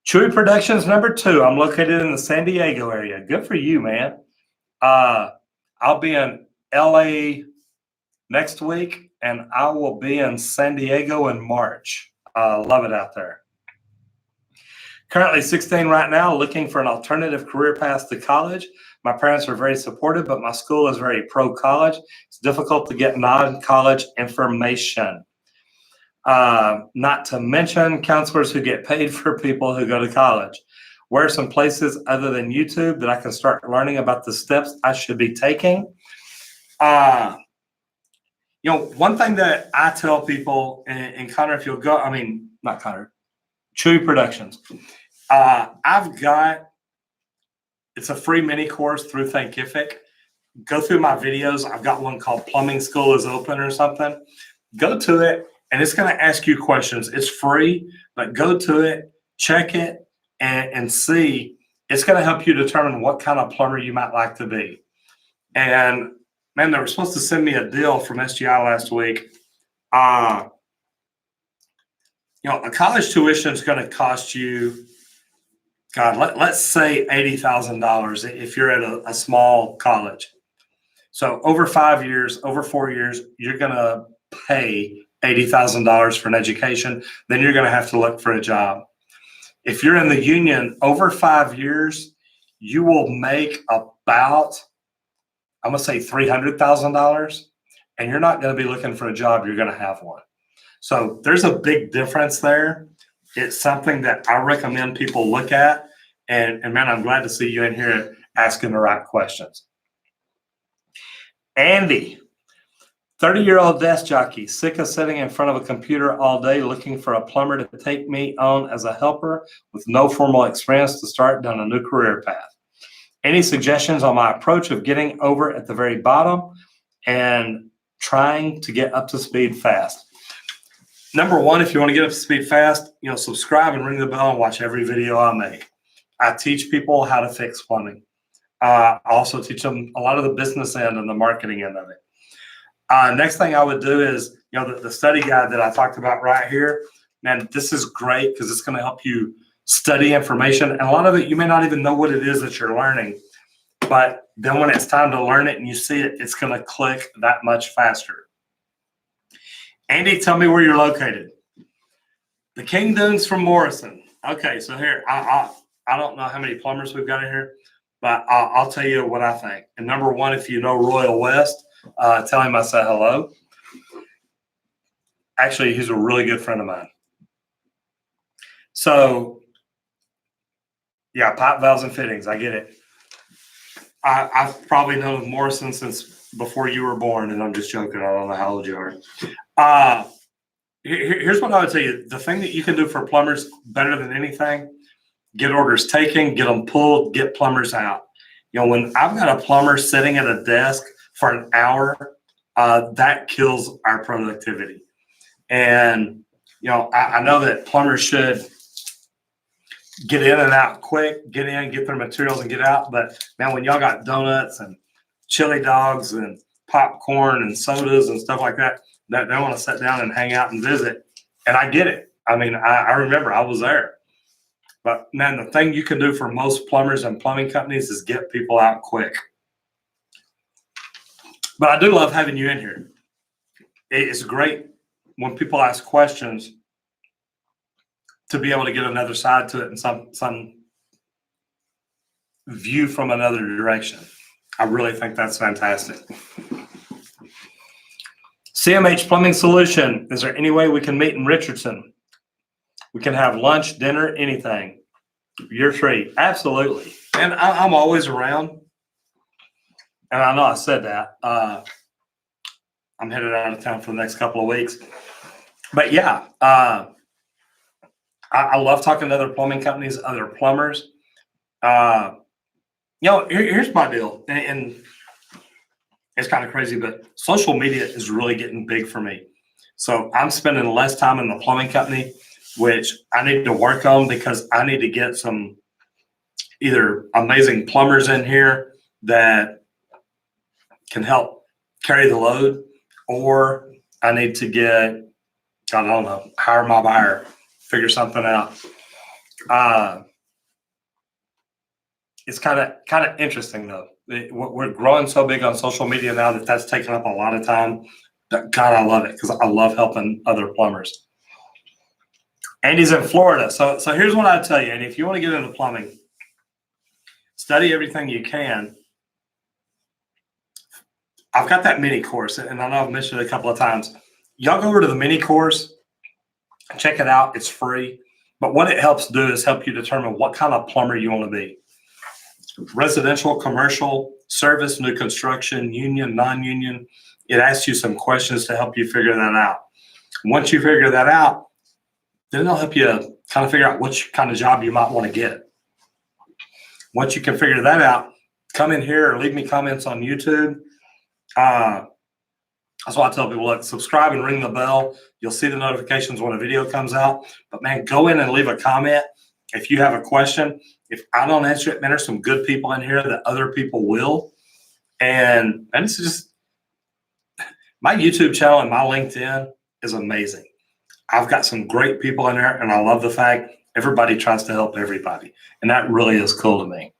Chewy Productions #2. I'm located in the San Diego area. Good for you, man. I'll be in LA next week, and I will be in San Diego in March. Love it out there. Currently 16 right now, looking for an alternative career path to college. My parents are very supportive, but my school is very pro-college. It's difficult to get non-college information. Not to mention counselors who get paid for people who go to college. Where are some places other than YouTube that I can start learning about the steps I should be taking? One thing that I tell people, and Connor, if you'll go, not Connor, Chewy Productions. It's a free mini course through Thinkific. Go through my videos. I've got one called Plumbing School is Open or something. Go to it, and it's going to ask you questions. It's free, but go to it, check it, and see. It's going to help you determine what kind of plumber you might like to be. And man, they were supposed to send me a deal from SGI last week. A college tuition is going to cost you, let's say $80,000 if you're at a small college. So over 5 years, over 4 years, you're going to pay $80,000 for an education. Then you're going to have to look for a job. If you're in the union over 5 years, you will make about, I'm going to say $300,000, and you're not going to be looking for a job. You're going to have one. So there's a big difference there. It's something that I recommend people look at. And man, I'm glad to see you in here asking the right questions. Andy, 30-year-old desk jockey, sick of sitting in front of a computer all day looking for a plumber to take me on as a helper with no formal experience to start down a new career path. Any suggestions on my approach of getting over at the very bottom and trying to get up to speed fast? Number one, if you want to get up to speed fast, subscribe and ring the bell and watch every video I make. I teach people how to fix plumbing. I also teach them a lot of the business end and the marketing end of it. Next thing I would do is, the study guide that I talked about right here, man, this is great because it's going to help you study information. And a lot of it, you may not even know what it is that you're learning. But then when it's time to learn it and you see it, it's going to click that much faster. Andy, tell me where you're located. The King Dunes from Morrison. Okay, so here, I don't know how many plumbers we've got in here, but I'll tell you what I think. And number one, if you know Royal West, tell him I said hello. Actually, he's a really good friend of mine. So, yeah, pipe, valves, and fittings. I get it. I've probably known Morrison since before you were born, and I'm just joking. I don't know how old you are. Here's what I would tell you. The thing that you can do for plumbers better than anything get orders taken, get them pulled, get plumbers out. When I've got a plumber sitting at a desk for an hour, that kills our productivity. And, I know that plumbers should get in and out quick, get in, get their materials and get out. But man, when y'all got donuts and chili dogs and popcorn and sodas and stuff like that, they want to sit down and hang out and visit. And I get it. I mean, I remember I was there. But man, the thing you can do for most plumbers and plumbing companies is get people out quick. But I do love having you in here. It's great when people ask questions to be able to get another side to it and some view from another direction. I really think that's fantastic. CMH Plumbing Solution. Is there any way we can meet in Richardson? We can have lunch, dinner, anything. You're free. Absolutely. And I'm always around. And I know I said that. I'm headed out of town for the next couple of weeks. But yeah, I love talking to other plumbing companies, other plumbers. Here's my deal. And it's kind of crazy, but social media is really getting big for me. So I'm spending less time in the plumbing company, which I need to work on because I need to get some either amazing plumbers in here that can help carry the load, or I need to get, I don't know, hire my buyer, figure something out. It's kind of interesting though. We're growing so big on social media now that's taking up a lot of time. God, I love it because I love helping other plumbers. Andy's in Florida. So here's what I tell you. And if you want to get into plumbing, study everything you can. I've got that mini course, and I know I've mentioned it a couple of times. Y'all go over to the mini course, check it out. It's free. But what it helps do is help you determine what kind of plumber you want to be. Residential, commercial, service, new construction, union, non-union. It asks you some questions to help you figure that out. Once you figure that out, then it'll help you kind of figure out which kind of job you might want to get. Once you can figure that out, come in here or leave me comments on YouTube. That's why I tell people, look, subscribe and ring the bell. You'll see the notifications when a video comes out. But man, go in and leave a comment if you have a question. If I don't answer it, man, there's some good people in here that other people will. And it's just, my YouTube channel and my LinkedIn is amazing. I've got some great people in there, and I love the fact everybody tries to help everybody. And that really is cool to me.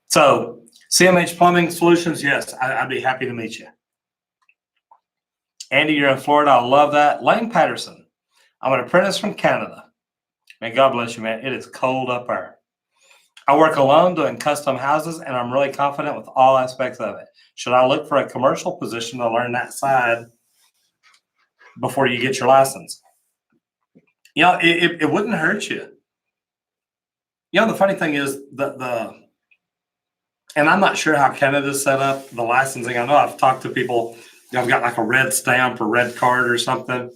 So CMH Plumbing Solutions, yes, I'd be happy to meet you. Andy, you're in Florida. I love that. Lane Patterson, I'm an apprentice from Canada. Man, God bless you, man. It is cold up there. I work alone doing custom houses, and I'm really confident with all aspects of it. Should I look for a commercial position to learn that side before you get your license? It wouldn't hurt you. The funny thing is and I'm not sure how Canada's set up the licensing. I know I've talked to people, I've got like a red stamp or red card or something.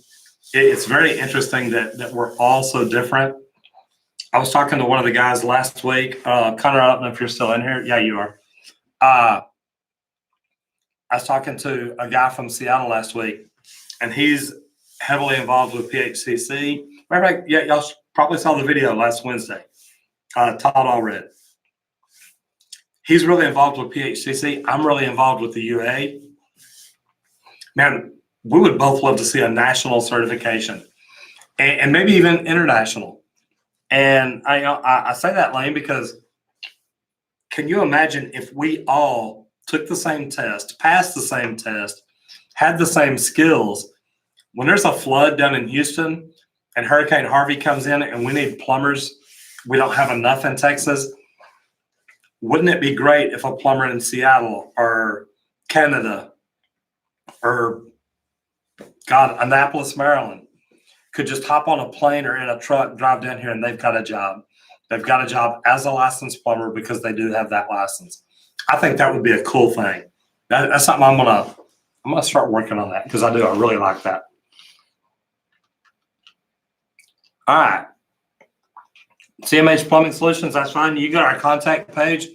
It's very interesting that we're all so different. I was talking to one of the guys last week. Connor, I don't know if you're still in here. Yeah, you are. I was talking to a guy from Seattle last week, and he's heavily involved with PHCC. Yeah, y'all probably saw the video last Wednesday. Todd Allred. He's really involved with PHCC. I'm really involved with the UA. Man, we would both love to see a national certification and maybe even international. And I say that, Lane, because can you imagine if we all took the same test, passed the same test, had the same skills? When there's a flood down in Houston and Hurricane Harvey comes in and we need plumbers, we don't have enough in Texas. Wouldn't it be great if a plumber in Seattle or Canada or, God, Annapolis, Maryland, could just hop on a plane or in a truck, drive down here, and they've got a job. They've got a job as a licensed plumber because they do have that license. I think that would be a cool thing. That's something I'm gonna start working on that because I really like that. All right. CMH Plumbing Solutions, that's fine. You go to our contact page,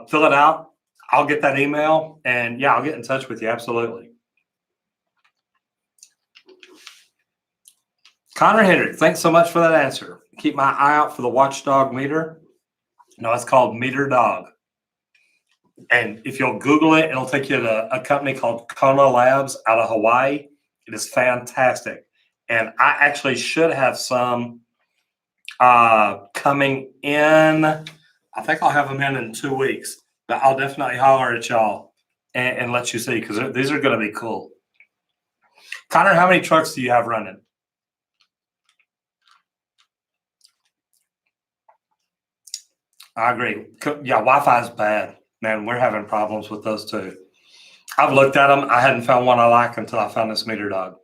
fill it out. I'll get that email, and yeah, I'll get in touch with you. Absolutely. Connor Hendrick, thanks so much for that answer. Keep my eye out for the watchdog meter. No, it's called Meter Dog. And if you'll Google it, it'll take you to a company called Kona Labs out of Hawaii. It is fantastic. And I actually should have some coming in. I think I'll have them in 2 weeks. But I'll definitely holler at y'all and let you see, because these are going to be cool. Connor, how many trucks do you have running? I agree. Yeah, Wi-Fi is bad. Man, we're having problems with those too. I've looked at them. I hadn't found one I like until I found this Meter Dog.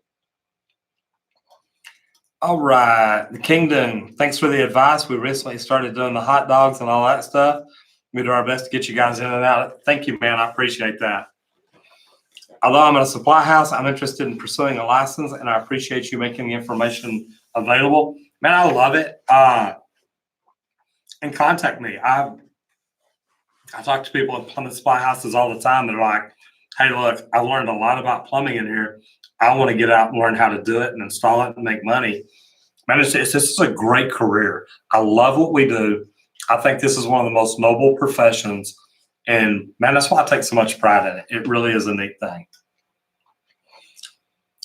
All right. The Kingdom, thanks for the advice. We recently started doing the hot dogs and all that stuff. We do our best to get you guys in and out. Thank you, man. I appreciate that. Although I'm in a supply house, I'm interested in pursuing a license, and I appreciate you making the information available. Man, I love it. And contact me. I talk to people at plumbing supply houses all the time. They're like, hey, look, I've learned a lot about plumbing in here. I want to get out and learn how to do it and install it and make money. Man, this is a great career. I love what we do. I think this is one of the most noble professions. And man, that's why I take so much pride in it. It really is a neat thing.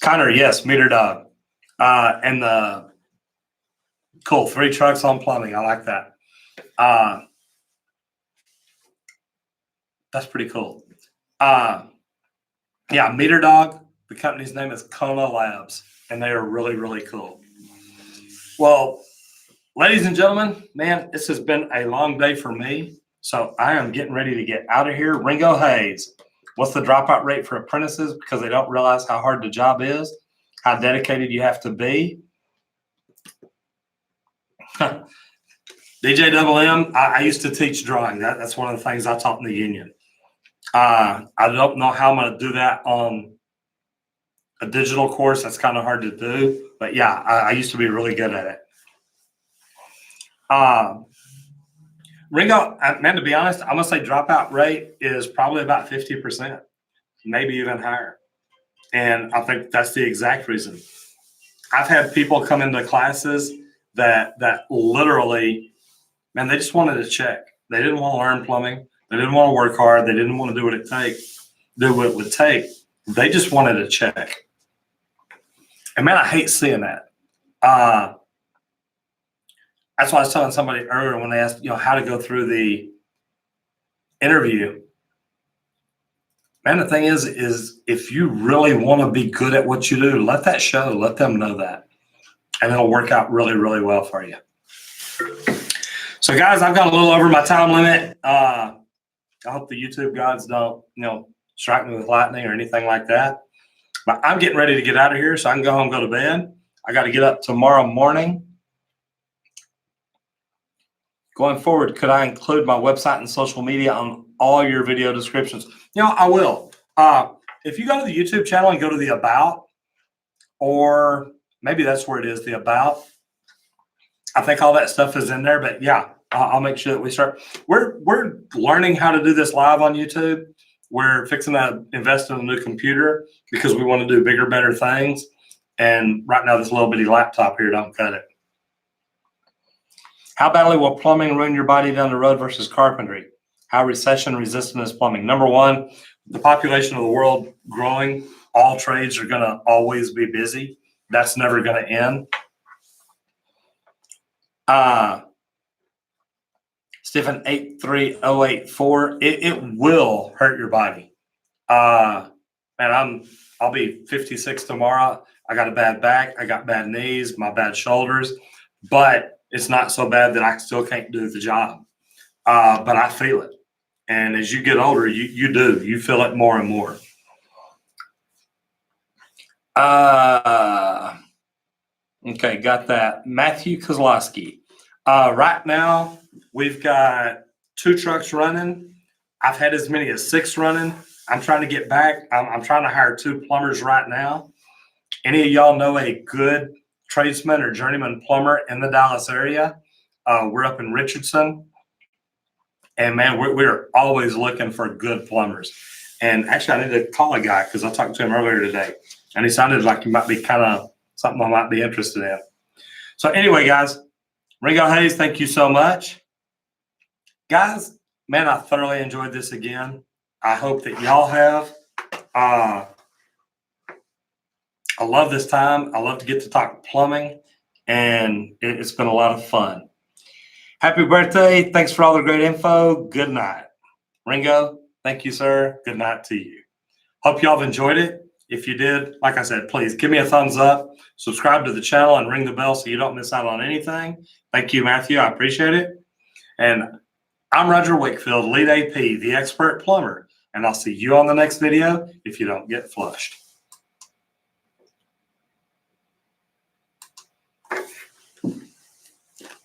Connor, yes, Meter Dog. And the cool 3 trucks on plumbing. I like that. That's pretty cool. Yeah, Meter Dog. The company's name is Kona Labs, and they are really, really cool. Well, ladies and gentlemen, man, this has been a long day for me, so I am getting ready to get out of here. Ringo Hayes, what's the dropout rate for apprentices? Because they don't realize how hard the job is, how dedicated you have to be. DJ Double M, I used to teach drawing. That's one of the things I taught in the union. I don't know how I'm going to do that on a digital course. That's kind of hard to do. But yeah, I used to be really good at it. Ringo, man, to be honest, I'm going to say dropout rate is probably about 50%, maybe even higher. And I think that's the exact reason. I've had people come into classes that literally, man, they just wanted to check. They didn't want to learn plumbing. They didn't want to work hard. They didn't want to do what it would take. They just wanted to check. And man, I hate seeing that. That's why I was telling somebody earlier when they asked, how to go through the interview. Man, the thing is if you really want to be good at what you do, let that show. Let them know that. And it'll work out really, really well for you. So, guys, I've got a little over my time limit. I hope the YouTube gods don't, strike me with lightning or anything like that. But I'm getting ready to get out of here so I can go home, go to bed. I got to get up tomorrow morning. Going forward, could I include my website and social media on all your video descriptions? I will. If you go to the YouTube channel and go to the About, or maybe that's where it is, the About. I think all that stuff is in there, but yeah, I'll make sure that we start. We're learning how to do this live on YouTube. We're fixing to invest in a new computer because we want to do bigger, better things. And right now, this little bitty laptop here don't cut it. How badly will plumbing ruin your body down the road versus carpentry? How recession resistant is plumbing? Number one, the population of the world growing. All trades are going to always be busy. That's never going to end. Stephen 83084, it will hurt your body. And I'll be 56 tomorrow. I got a bad back. I got bad knees, my bad shoulders, but it's not so bad that I still can't do the job. But I feel it. And as you get older, you feel it more and more. Okay, got that. Matthew Kozlowski. Right now, we've got 2 trucks running. I've had as many as 6 running. I'm trying to get back. I'm trying to hire 2 plumbers right now. Any of y'all know a good tradesman or journeyman plumber in the Dallas area? We're up in Richardson. And man, we're always looking for good plumbers. And actually, I need to call a guy because I talked to him earlier today. And he sounded like he might be kind of something I might be interested in. So anyway, guys, Ringo Hayes, thank you so much. Guys, man, I thoroughly enjoyed this again. I hope that y'all have. I love this time. I love to get to talk plumbing, and it's been a lot of fun. Happy birthday. Thanks for all the great info. Good night. Ringo, thank you, sir. Good night to you. Hope y'all have enjoyed it. If you did, like I said, please give me a thumbs up, subscribe to the channel, and ring the bell so you don't miss out on anything. Thank you, Matthew. I appreciate it. And I'm Roger Wakefield, Lead AP, the expert plumber, and I'll see you on the next video if you don't get flushed.